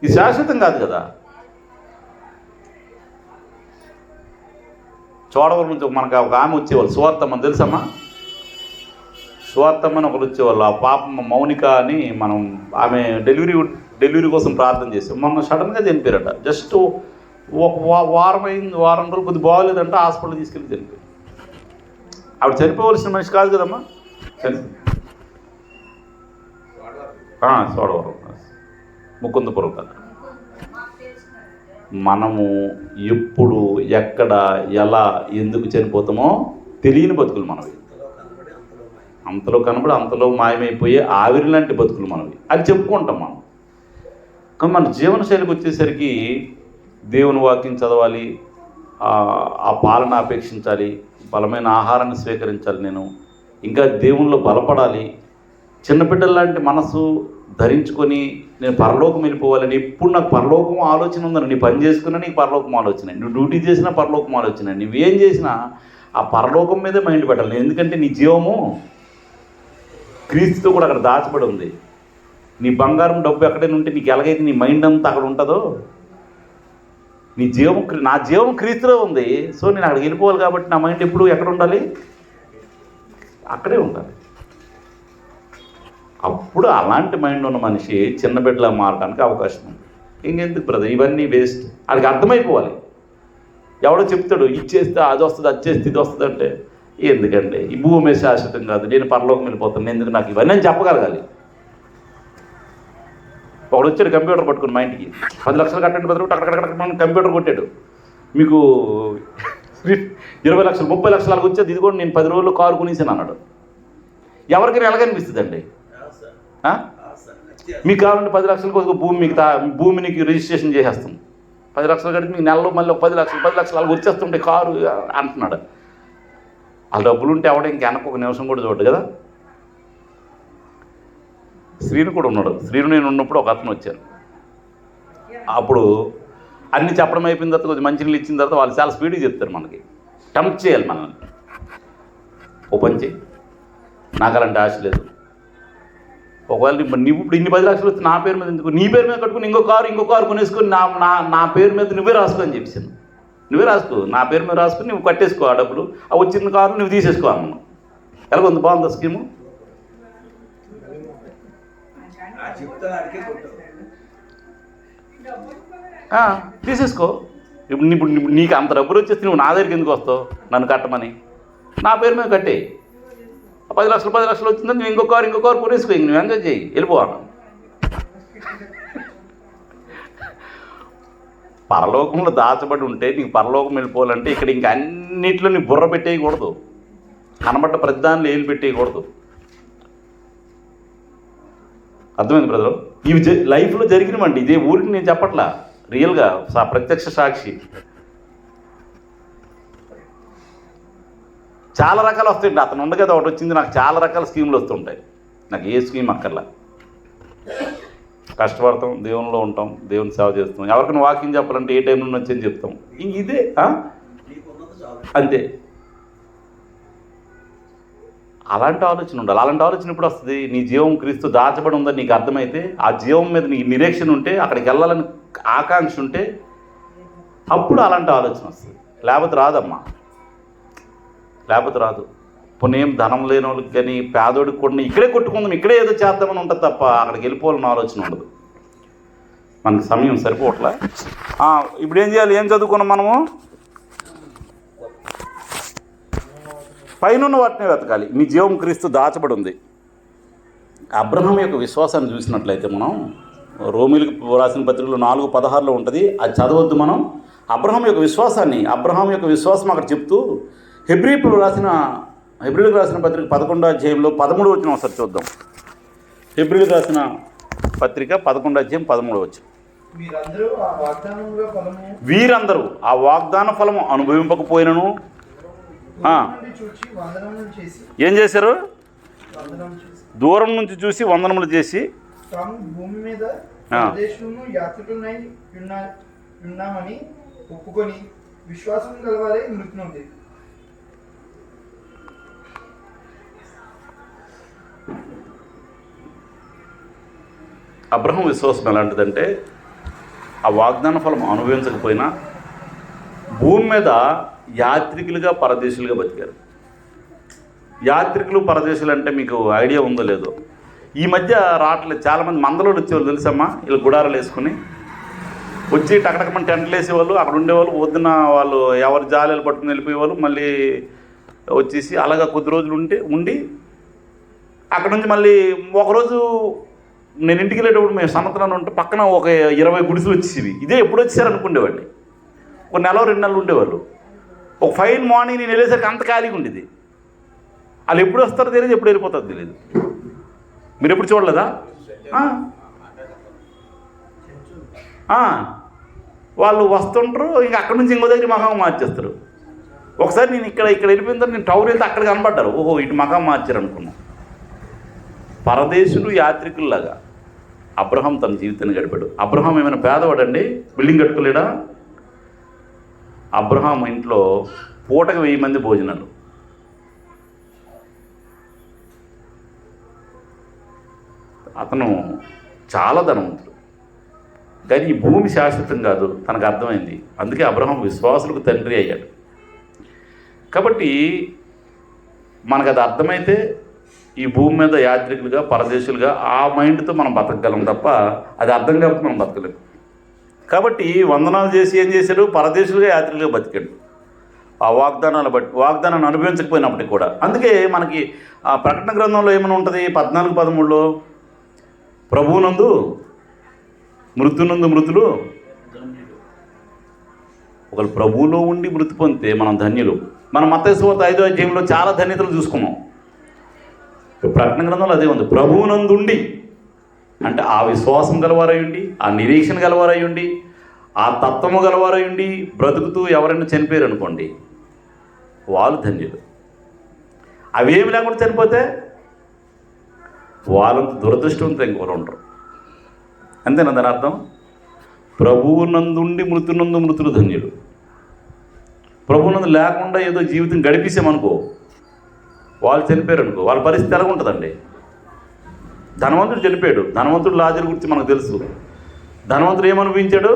ఇది శాశ్వతం కాదు కదా. చోడవరం నుంచి మనకు ఒక ఆమె వచ్చేవాళ్ళు, సువార్తమ్మ తెలుసమ్మా? సువార్తమ్మని ఒకరు వచ్చేవాళ్ళు. ఆ పాపమ్మ మౌనిక అని మనం ఆమె డెలివరీ కోసం ప్రార్థన చేసాం. మొన్న సడన్గా చనిపోయారట. జస్ట్ ఒక వారం రోజులు కొద్దిగా బాగోలేదంటే హాస్పిటల్ తీసుకెళ్ళి చనిపోయారు. ఆవిడ చనిపోవలసిన మనిషి కాదు కదమ్మా. చోడవరం ముకుందపురం కదా. మనము ఎప్పుడు ఎక్కడ ఎలా ఎందుకు చనిపోతామో తెలియని బతుకులు మనవి. అంతలో కనబడి అంతలో మాయమైపోయే ఆవిరి లాంటి బతుకులు మనవి అని చెప్పుకుంటాం మనం. కానీ మన జీవనశైలికి వచ్చేసరికి దేవుని వాక్యం చదవాలి, ఆ పాలన అపేక్షించాలి, బలమైన ఆహారాన్ని స్వీకరించాలి, నేను ఇంకా దేవునిలో బలపడాలి, చిన్నపిల్లలాంటి మనసు ధరించుకొని నేను పరలోకం వెళ్ళిపోవాలని. ఎప్పుడు నాకు పరలోకం ఆలోచన ఉందని. నీ పని చేసుకున్నా నీకు పరలోకం ఆలోచన, నువ్వు డ్యూటీ చేసినా పరలోకం ఆలోచన, నువ్వేం చేసినా ఆ పరలోకం మీదే మైండ్ పెట్టాలి. ఎందుకంటే నీ జీవము క్రీస్తుతో కూడా అక్కడ దాచబడి ఉంది. నీ బంగారం డబ్బు ఎక్కడైనా ఉంటే నీకు ఎలాగైతే నీ మైండ్ అంతా అక్కడ ఉంటుందో, నీ జీవం నా జీవం క్రీస్తులో ఉంది. సో నేను అక్కడికి వెళ్ళిపోవాలి కాబట్టి నా మైండ్ ఎప్పుడు ఎక్కడ ఉండాలి? అక్కడే ఉండాలి. అప్పుడు అలాంటి మైండ్ ఉన్న మనిషి చిన్న బిడ్డలా మారడానికి అవకాశం ఉంది. ఇంకెందుకు బ్రదర్ ఇవన్నీ వేస్ట్. వాడికి అర్థమైపోవాలి. ఎవడో చెప్తాడు ఇచ్చేస్తే అది వస్తుంది, అది చేస్తే ఇది వస్తుంది అంటే ఎందుకంటే ఈ భూమి శాశ్వతం కాదు, నేను పరలోకం వెళ్ళిపోతాను, ఎందుకు నాకు ఇవన్నీ అని చెప్పగలగాలి. ఒకడు వచ్చాడు కంప్యూటర్ పట్టుకుని మా ఇంటికి, 10 లక్షలు కట్టండి బదులు అక్కడ కంప్యూటర్ కొట్టాడు. మీకు 20 లక్షలు 30 లక్షలు అలాగ వచ్చేది, ఇది కూడా నేను 10 రోజుల్లో కారు కొనేసాను అన్నాడు. ఎవరికైనా ఎలాగనిపిస్తుంది అండి? మీకు కావాలంటే 10 లక్షలు కొద్దిగా భూమికి రిజిస్ట్రేషన్ చేసేస్తాం. 10 లక్షలు కడితే మీకు నెలలో మళ్ళీ 10 లక్షలు అలా వచ్చేస్తుంటే కారు అంటున్నాడు. ఆ డబ్బులు ఉంటే ఎవడ ఇంక వెనక ఒక నిమిషం కూడా చూడదు కదా. శ్రీను కూడా ఉన్నాడు. శ్రీను నేను ఉన్నప్పుడు ఒక అతను వచ్చాను. అప్పుడు అన్నీ చెప్పడం అయిపోయిన తర్వాత కొద్దిగా మంచినీళ్ళు ఇచ్చిన తర్వాత వాళ్ళు చాలా స్పీడ్గా చెప్తారు. మనకి టెంప్ట్ చేయాలి మనల్ని. ఓ పని చేయి, నాకు అలాంటి ఆశ లేదు. ఒకవేళ నువ్వు ఇప్పుడు ఇన్ని 10 లక్షలు వస్తే నా పేరు మీద ఎందుకు, నీ పేరు మీద కట్టుకుని ఇంకో కారు కొనేసుకొని నా పేరు మీద నువ్వే రాసుకో అని చెప్పేసాను. నువ్వే రాసుకో, నా పేరు మీద రాసుకుని నువ్వు కట్టేసుకో ఆ డబ్బులు, ఆ వచ్చిన కారు నువ్వు తీసేసుకో అన్నాను. ఎలాగొంది, బాగుందా స్కీము? తీసేసుకో. ఇప్పుడు నీకు అంత డబ్బులు వచ్చేస్తే నువ్వు నా దగ్గరికి ఎందుకు వస్తావు నన్ను కట్టమని? నా పేరు మీద కట్టే. 10 లక్షలు వచ్చిందని నువ్వు ఇంకో కారు కొనేసుకో, ఇంక నువ్వు ఎంజాయ్ చేయి, వెళ్ళిపోవాలి. పరలోకంలో దాచబడి ఉంటే నీకు పరలోకం వెళ్ళిపోవాలంటే ఇక్కడ ఇంక అన్నిట్లో నీ బుర్ర పెట్టేయకూడదు, కనబడ్డ ప్రతిదాన్ని ఏలు పెట్టేయకూడదు. అర్థమైంది బ్రదర్? ఇవి లైఫ్లో జరిగినవండి. ఇదే ఊరికి నేను చెప్పట్లా, రియల్గా ప్రత్యక్ష సాక్షి. చాలా రకాలు వస్తాయండి. అతను ఉండదు కదా ఒకటి వచ్చింది, నాకు చాలా రకాల స్కీములు వస్తుంటాయి. నాకు ఏ స్కీమ్ అక్కర్లా. కష్టపడతాం, దేవునిలో ఉంటాం, దేవుని సేవ చేస్తాం. ఎవరికైనా వాకింగ్ చెప్పాలంటే ఏ టైం నుండి వచ్చని చెప్తాం. ఇంక ఇదే అంతే. అలాంటి ఆలోచన ఉండాలి. అలాంటి ఆలోచన ఎప్పుడు వస్తుంది? నీ జీవం క్రీస్తు దాచబడి ఉందని నీకు అర్థమైతే, ఆ జీవం మీద నీకు నిరీక్షణ ఉంటే, అక్కడికి వెళ్ళాలని ఆకాంక్ష ఉంటే అప్పుడు అలాంటి ఆలోచన వస్తుంది. లేకపోతే రాదమ్మా, లేకపోతే రాదు. పునేం ధనం లేని వాళ్ళకి కానీ పేదోడికి కూడా ఇక్కడే కొట్టుకుందాం, ఇక్కడే ఏదో చేద్దామని ఉంటుంది తప్ప అక్కడికి వెళ్ళిపోవాలని ఆలోచన ఉండదు. మనకి సమయం సరిపోవట్లా. ఇప్పుడు ఏం చేయాలి? ఏం చదువుకున్నాం మనము? పైన వాటిని వెతకాలి. మీ జీవం క్రీస్తు దాచబడి ఉంది. అబ్రహాం యొక్క విశ్వాసాన్ని చూసినట్లయితే మనం రోమీలకు రాసిన పత్రికలో 4:16 ఉంటుంది. అది చదవద్దు మనం. అబ్రహాం యొక్క విశ్వాసం అక్కడ చెప్తూ హెబ్రీలకు రాసిన పత్రిక 11వ అధ్యాయంలో 13వ వచనం ఒకసారి చూద్దాం. హెబ్రీలకు రాసిన పత్రిక 11వ అధ్యాయం 13వ వచనం. వీరందరూ ఆ వాగ్దాన ఫలము అనుభవింపకపోయినను ఏం చేశారు? దూరం నుంచి చూసి వందనములు చేసి భూమి మీద ఒప్పుకొని విశ్వాసం గలవారే మృతునుంది. అబ్రహం విశ్వాసం ఎలాంటిదంటే ఆ వాగ్దాన ఫలం అనుభవించకపోయినా భూమి మీద యాత్రికులుగా పరదేశులుగా బతికారు. యాత్రికులు పరదేశులు అంటే మీకు ఐడియా ఉందో లేదో, ఈ మధ్య రావట్లేదు. చాలామంది మందలోళ్ళు వచ్చేవాళ్ళు తెలుసమ్మా, వీళ్ళు గుడారాలు వేసుకుని వచ్చి టకటకమని టెంట్లు వేసేవాళ్ళు, అక్కడ ఉండేవాళ్ళు. వద్దున వాళ్ళు ఎవరు జాలీలు పట్టుకుని వెళ్ళిపోయేవాళ్ళు, మళ్ళీ వచ్చేసి అలాగా కొద్ది రోజులు ఉండి అక్కడ నుంచి మళ్ళీ ఒకరోజు నేను ఇంటికి వెళ్ళేటప్పుడు మేము సన్నతనాన్ని ఉంటే పక్కన ఒక 20 గుడిసెలు వచ్చేవి. ఇదే ఎప్పుడు వచ్చేసారు అనుకునేవాడిని. ఒక నెల 2 నెలలు ఉండేవాళ్ళు. ఒక ఫైన్ మార్నింగ్ నేను వెళ్ళేసరికి అంత ఖాళీగా ఉండేది. వాళ్ళు ఎప్పుడు వస్తారో తెలియదు, ఎప్పుడు వెళ్ళిపోతారో తెలియదు. మీరు ఎప్పుడు చూడలేదా? వాళ్ళు వస్తుంటారు, ఇంకా అక్కడి నుంచి ఇంకో దగ్గర మకాం మార్చేస్తారు. ఒకసారి నేను ఇక్కడ వెళ్ళిపోయిన తర్వాత నేను టౌన్ వెళ్తే అక్కడ కనబడ్డారు. ఓహో, ఇటు మకాం మార్చారు అనుకున్నాను. పరదేశులు యాత్రికుల్లాగా అబ్రహాం తన జీవితాన్ని గడిపాడు. అబ్రహాం ఏమైనా పేదవాడండి? బిల్డింగ్ కట్టుకోలేడా? అబ్రహాం ఇంట్లో పూటకు 1000 మంది భోజనాలు. అతను చాలా ధనవంతుడు. కానీ ఈ భూమి శాశ్వతం కాదు, తనకు అర్థమైంది. అందుకే అబ్రహాం విశ్వాసులకు తండ్రి అయ్యాడు. కాబట్టి మనకు అది అర్థమైతే ఈ భూమి మీద యాత్రికులుగా పరదేశులుగా ఆ మైండ్తో మనం బతకగలం తప్ప అది అర్థం కాబట్టి మనం బతకలేము. కాబట్టి వందనాలు చేసి ఏం చేశాడు? పరదేశులుగా యాత్రికులుగా బతికాడు. ఆ వాగ్దానాన్ని అనుభవించకపోయినప్పటికీ కూడా. అందుకే మనకి ఆ ప్రకటన గ్రంథంలో ఏమైనా ఉంటుంది? 14:13లో ప్రభువునందు మృతులు ఒకళ్ళు ప్రభువులో ఉండి మృతి పొందితే మనం ధన్యులు. మనం మత్తయి సువార్త 5వ అధ్యాయంలో చాలా ధన్యతలు చూసుకున్నాం. ప్రకటన గ్రంథంలో అదే ఉంది. ప్రభువునందుండి అంటే ఆ విశ్వాసం గలవారయ్యుండి, ఆ నిరీక్షణ గలవారయ్యుండి, ఆ తత్వము గలవారయ్యుండి బ్రతుకుతూ ఎవరైనా చనిపోయారు అనుకోండి, వాళ్ళు ధన్యులు. అవేమి లేకుండా చనిపోతే వాళ్ళంత దురదృష్టంతో ఇంకొకరు ఉంటారు. అంతేనా దాని అర్థం? ప్రభువునందుండి మృతులు ధన్యులు. ప్రభువునందు లేకుండా ఏదో జీవితం గడిపేసామనుకో, వాళ్ళు చనిపోయారు అనుకో, వాళ్ళ పరిస్థితి ఎలా ఉంటుందండి? ధనవంతుడు చనిపోయాడు. ధనవంతుడు లాజరు గురించి మనకు తెలుసు. ధనవంతుడు ఏమనిపించాడు?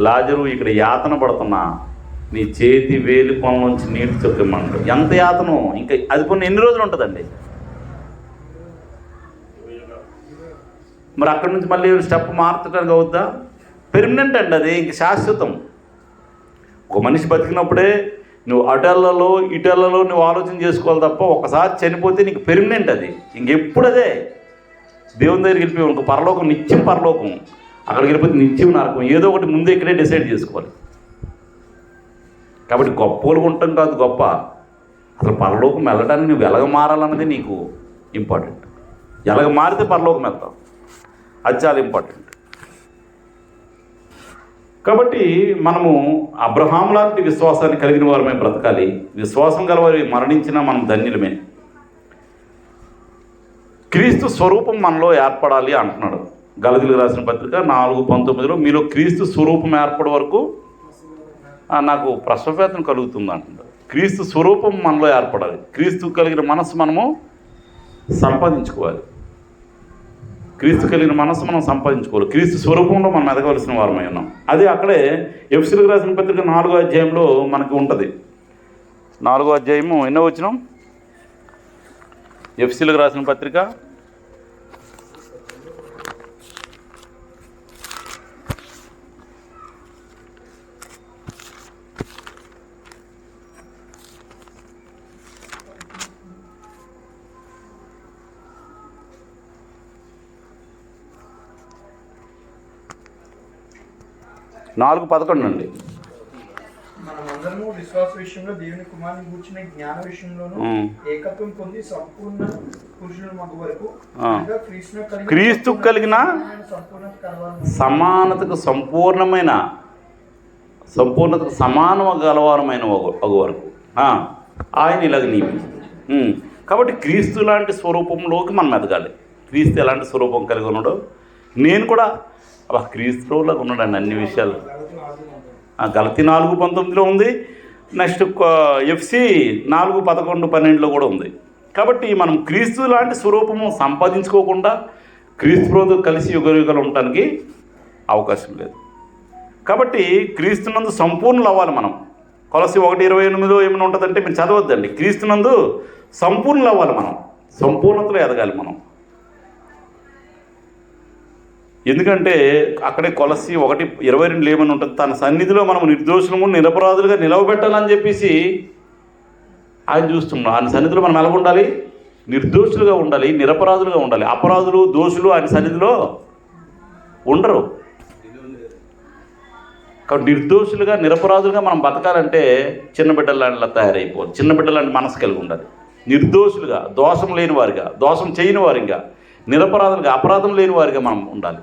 లాజరు, ఇక్కడ యాతన పడుతున్నా, నీ చేతి వేలి కొనలోంచి నీటి చొక్కమంటాడు. ఎంత యాతనో! ఇంకా అది కొన్ని ఎన్ని రోజులు ఉంటుందండి? మరి అక్కడి నుంచి మళ్ళీ స్టెప్ మార్చడానికి అవుద్దా? పెర్మనెంట్ అండి అది, ఇంక శాశ్వతం. ఒక మనిషి బతికినప్పుడే నువ్వు అటెళ్లలో ఇటెళ్లలో నువ్వు ఆలోచన చేసుకోవాలి తప్ప ఒకసారి చనిపోతే నీకు పెర్మనెంట్ అది. ఇంకెప్పుడు అదే. దేవుని దగ్గరికి వెళ్ళిపోయి ఇంకో పరలోకం, నిత్యం పరలోకం. అక్కడికి వెళ్ళిపోతే నిత్యం నరకం. ఏదో ఒకటి ముందే ఇక్కడే డిసైడ్ చేసుకోవాలి. కాబట్టి గొప్పలు ఉండటం కాదు గొప్ప, అసలు పరలోకం వెళ్ళడానికి నువ్వు ఎలాగ మారాలన్నది నీకు ఇంపార్టెంట్. ఎలాగ మారితే పరలోకం వెళ్తావు, అది చాలా ఇంపార్టెంట్. కాబట్టి మనము అబ్రహాం లాంటి విశ్వాసాన్ని కలిగిన వారమే బ్రతకాలి. విశ్వాసం గలవారి మరణించినా మనం ధన్యులమే. క్రీస్తు స్వరూపం మనలో ఏర్పడాలి అంటున్నాడు గలతీయులకు రాసిన పత్రిక 4:19లో. మీలో క్రీస్తు స్వరూపం ఏర్పడే వరకు నాకు ప్రసవేదన కలుగుతుంది అంటున్నాడు. క్రీస్తు స్వరూపం మనలో ఏర్పడాలి. క్రీస్తు కలిగిన మనస్సు మనము సంపాదించుకోవాలి. క్రీస్తు కలిగిన మనస్సు మనం సంపాదించుకోవాలి. క్రీస్తు స్వరూపంలో మనం ఎదగవలసిన వారమై ఉన్నాం. అదే అక్కడే ఎఫెసీయులకు రాసిన పత్రిక 4వ అధ్యాయంలో మనకు ఉంటుంది. 4వ అధ్యాయము ఎన్నో వచనం? ఎఫెసీయులకు రాసిన పత్రిక 4:11 అండి. మనమందరము విశ్వాస విషయంలో దేవుని కుమారుని గూర్చిన జ్ఞాన విషయంలోనూ ఏకత్వం పొంది సంపూర్ణ పురుషుల మగు వరకు క్రీస్తు కలిగిన సమానతకు సంపూర్ణతకు సమానమ గలవారమైన ఒక వరకు ఆయన ఇలాగ నియమించింది. కాబట్టి క్రీస్తు లాంటి స్వరూపంలోకి మనం ఎదగాలి. క్రీస్తు ఎలాంటి స్వరూపం కలిగి ఉన్నాడో నేను కూడా క్రీస్తులాగా ఉన్నాడండి అన్ని విషయాలు. గలతీ 4:19లో ఉంది. నెక్స్ట్ ఎఫ్సి 4:11-12లో కూడా ఉంది. కాబట్టి మనం క్రీస్తు లాంటి స్వరూపము సంపాదించుకోకుండా క్రీస్తుతో కలిసి యుగయుగాలు ఉండటానికి అవకాశం లేదు. కాబట్టి క్రీస్తునందు సంపూర్ణులు అవ్వాలి మనం. కొలసి 1:28 ఏమైనా ఉంటుందంటే మీరు చదవద్దండి. క్రీస్తునందు సంపూర్ణులు అవ్వాలి మనం, సంపూర్ణతలో ఎదగాలి మనం. ఎందుకంటే అక్కడే కొలసి 1:22 ఏమని ఉంటుంది, తన సన్నిధిలో మనం నిర్దోషులము నిరపరాధులుగా నిలవబెట్టాలని చెప్పేసి ఆయన చూస్తున్నాం. ఆయన సన్నిధిలో మనం ఎలా ఉండాలి? నిర్దోషులుగా ఉండాలి, నిరపరాధులుగా ఉండాలి. అపరాధులు దోషులు ఆయన సన్నిధిలో ఉండరు. కాబట్టి నిర్దోషులుగా నిరపరాధులుగా మనం బతకాలంటే చిన్న బిడ్డలాంటిలా తయారైపోవాలి. చిన్న బిడ్డలాంటి మనసు కలిగి ఉండాలి. నిర్దోషులుగా, దోషం లేని వారిగా, దోషం చేయని వారిగా, నిరపరాధులుగా, అపరాధం లేని వారిగా మనం ఉండాలి.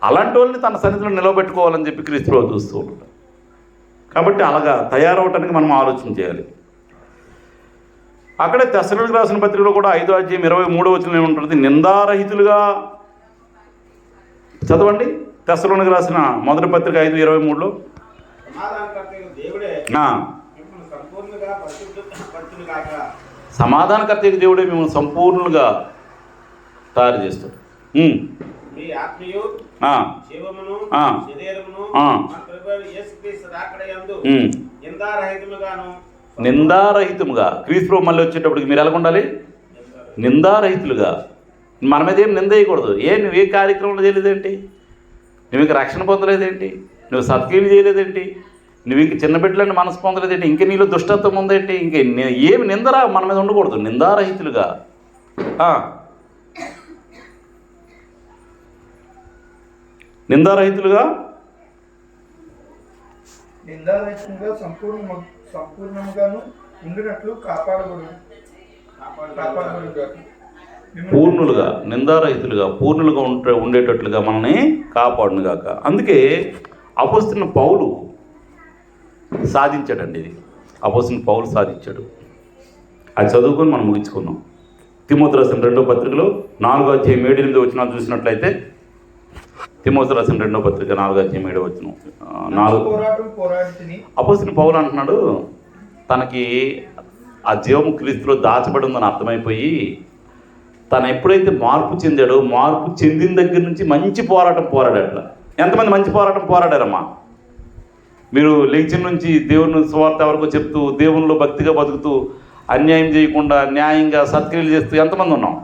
అలాంటి వాళ్ళని తన సన్నిధిలో నిలవబెట్టుకోవాలని చెప్పి క్రీస్తులో చూస్తూ ఉంటాం. కాబట్టి అలాగా తయారవటానికి మనం ఆలోచన చేయాలి. అక్కడే తెస్సలోనికీయులకు రాసిన పత్రికలో కూడా 5:23 ఏముంటుంది? నిందారహితులుగా చదవండి. తెస్సలోనికీయులకు రాసిన మొదటి పత్రిక 5:23 సమాధానకర్తయగు దేవుడే ఆ, మిమ్మల్ని సంపూర్ణంగా పరిశుద్ధపరచును గాక. సమాధానకర్త దేవుడే మిమ్మల్ని సంపూర్ణంగా తయారు చేస్తాడు. మీ ఆత్మీయు ఆ, జీవమును ఆ, శరీరమును ఆ, మన ప్రభువైన యేసుక్రీస్తు రాకడయందు నిందారహితముగాను నిందారహితముగా. క్రీస్తు మళ్ళీ వచ్చేటప్పటికి మీరు ఎలా ఉండాలి? నిందారహితులుగా. మన మీద ఏం నింద వేయకూడదు. నువ్వు ఏ కార్యక్రమంలో చేయలేదేంటి? నువ్వు ఇంక రక్షణ పొందలేదేంటి? నువ్వు సత్క్రియలు చేయలేదేంటి? నువ్వు ఇంక చిన్న బిడ్డలని మనసు పొందలేదేంటి? ఇంక నీలో దుష్టత్వం ఉందేంటి? ఇంక ఏమి నిందరా మన మీద ఉండకూడదు. నిందారహితులుగా. నిందారహితులుగా నిందారహితంగా సంపూర్ణముగాను ఉండినట్లు కాపాడబడు. పూర్ణులుగా, నిందారహితులుగా, పూర్ణులుగా ఉండేటట్లుగా మనల్ని కాపాడునుగాక. అందుకే అపోస్తలుడైన పౌలు సాధించాడండి. ఇది అపోస్తలుడైన పౌలు సాధించాడు. అది చదువుకొని మనం ముగించుకున్నాం. తిమోతి రాసిన 2వ పత్రికలో 4:7-8 చూసినట్లయితే, తిమోతి రాసిన 2వ పత్రిక 4:7 అపోస్తలుడైన పౌలు అంటున్నాడు, తనకి ఆ జీవము క్రీస్తులో దాచబడి ఉందని అర్థమైపోయి తను ఎప్పుడైతే మార్పు చెందాడో, మార్పు చెందిన దగ్గర నుంచి మంచి పోరాటం పోరాడట్ల. ఎంతమంది మంచి పోరాటం పోరాడారమ్మా? మీరు లేచిన నుంచి దేవుని సువార్త వరకు చెప్తూ, దేవునిలో భక్తిగా బతుకుతూ, అన్యాయం చేయకుండా న్యాయంగా సత్క్రియలు చేస్తూ ఎంతమంది ఉన్నాం?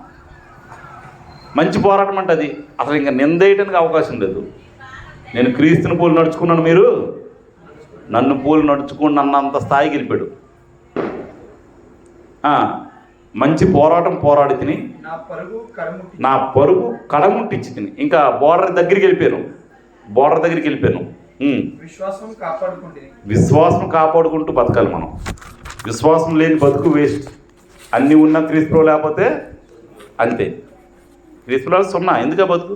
మంచి పోరాటం అంటే అది. అసలు ఇంకా నిందేయడానికి అవకాశం లేదు. నేను క్రీస్తుని పోలు నడుచుకున్నాను, మీరు నన్ను పోలు నడుచుకుని అన్నంత స్థాయికి వెళ్ళిపోయాడు. మంచి పోరాటం పోరాడి తిని నా పరుగు కడముట్టించి తిని ఇంకా బోర్డర్ దగ్గరికి వెళ్ళిపోయాను. విశ్వాసం కాపాడుకుంటూ బతకాలి మనం. విశ్వాసం లేని బతుకు వేస్ట్. అన్నీ ఉన్నా క్రీస్తులో లేకపోతే అంతే. క్రీస్తులో సున్నా. ఎందుక బతుకు?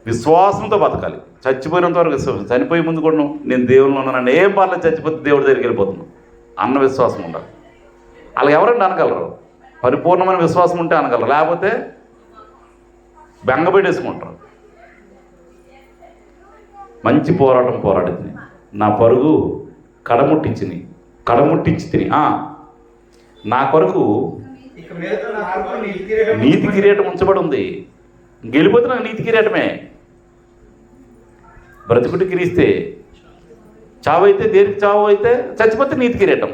విశ్వాసంతో బతకాలి. చచ్చిపోయినంత వరకు విశ్వాసం. చనిపోయే ముందు కూడా నేను దేవుళ్ళు ఉన్నాను, ఏం పర్లేదు, చచ్చిపోతే దేవుడి దగ్గరికి వెళ్ళిపోతున్నాను అన్న విశ్వాసం ఉండాలి. అలా ఎవరండి అనగలరు? పరిపూర్ణమైన విశ్వాసం ఉంటే అనగలరు, లేకపోతే బెంగపెట్టేసుకుంటారు. మంచి పోరాటం పోరాడింది, నా పరుగు కడముట్టించి తిని నా కొరకు నీతి కిరీటం ఉంచబడి ఉంది. గెలిపోతే నాకు నీతి కిరీటమే. బ్రతుకుటి కిరీస్తే చావు అయితే, దేనికి చావు అయితే చచ్చిపోతే నీతి కిరీటం.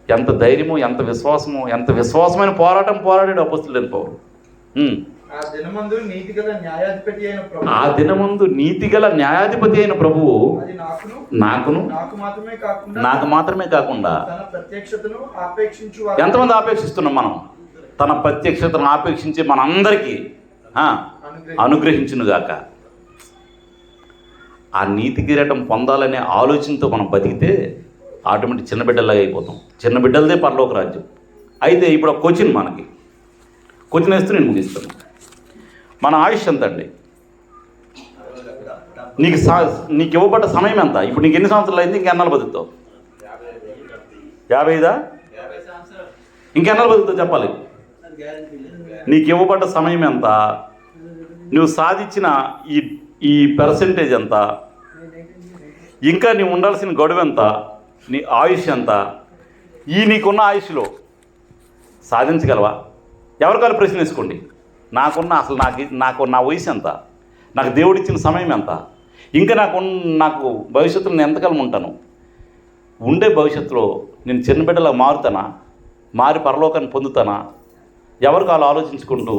ఎంత ధైర్యము, ఎంత విశ్వాసము, ఎంత విశ్వాసమైన పోరాటం పోరాడాడు అపోస్తలుడైన పౌలు. ఆ దినమందు నీతిగల న్యాయాధిపతి అయిన ప్రభువు నాకు మాత్రమే కాకుండా ఎంతమంది ఆపేక్షిస్తున్నాం మనం? తన ప్రత్యక్షతను ఆపేక్షించి మనందరికీ అనుగ్రహించునుగాక. ఆ నీతి కిరీటం పొందాలనే ఆలోచనతో మనం బతికితే ఆటోమేటిక్ చిన్న బిడ్డలాగా అయిపోతాం. చిన్న బిడ్డలదే పరలోక రాజ్యం. అయితే ఇప్పుడు ఒక క్వశ్చన్ వేస్తూ నేను ముగిస్తాను. మన ఆయుష్ ఎంత అండి? నీకు ఇవ్వబడ్డ సమయం ఎంత? ఇప్పుడు నీకు ఎన్ని సంవత్సరాలు అయింది? ఇంకెన్నాళ్ళు బతుకుతావు? 55? ఇంకెన్నాళ్ళు బతుకుతావు చెప్పాలి. నీకు ఇవ్వబడ్డ సమయం ఎంత? నువ్వు సాధించిన ఈ పర్సెంటేజ్ ఎంత? ఇంకా నీవు ఉండాల్సిన గడువు ఎంత? నీ ఆయుష్ ఎంత? నీకున్న ఆయుష్లో సాధించగలవా? ఎవరికాలు ప్రశ్న వేసుకోండి. అసలు నాకు నా వయసు ఎంత, నాకు దేవుడిచ్చిన సమయం ఎంత, ఇంకా నాకు భవిష్యత్తులో నేను ఎంతకాలం ఉంటాను, ఉండే భవిష్యత్తులో నేను చిన్న బిడ్డలా మారుతానా, మారి పరలోకాన్ని పొందుతానా, ఎవరికి వాళ్ళు ఆలోచించుకుంటూ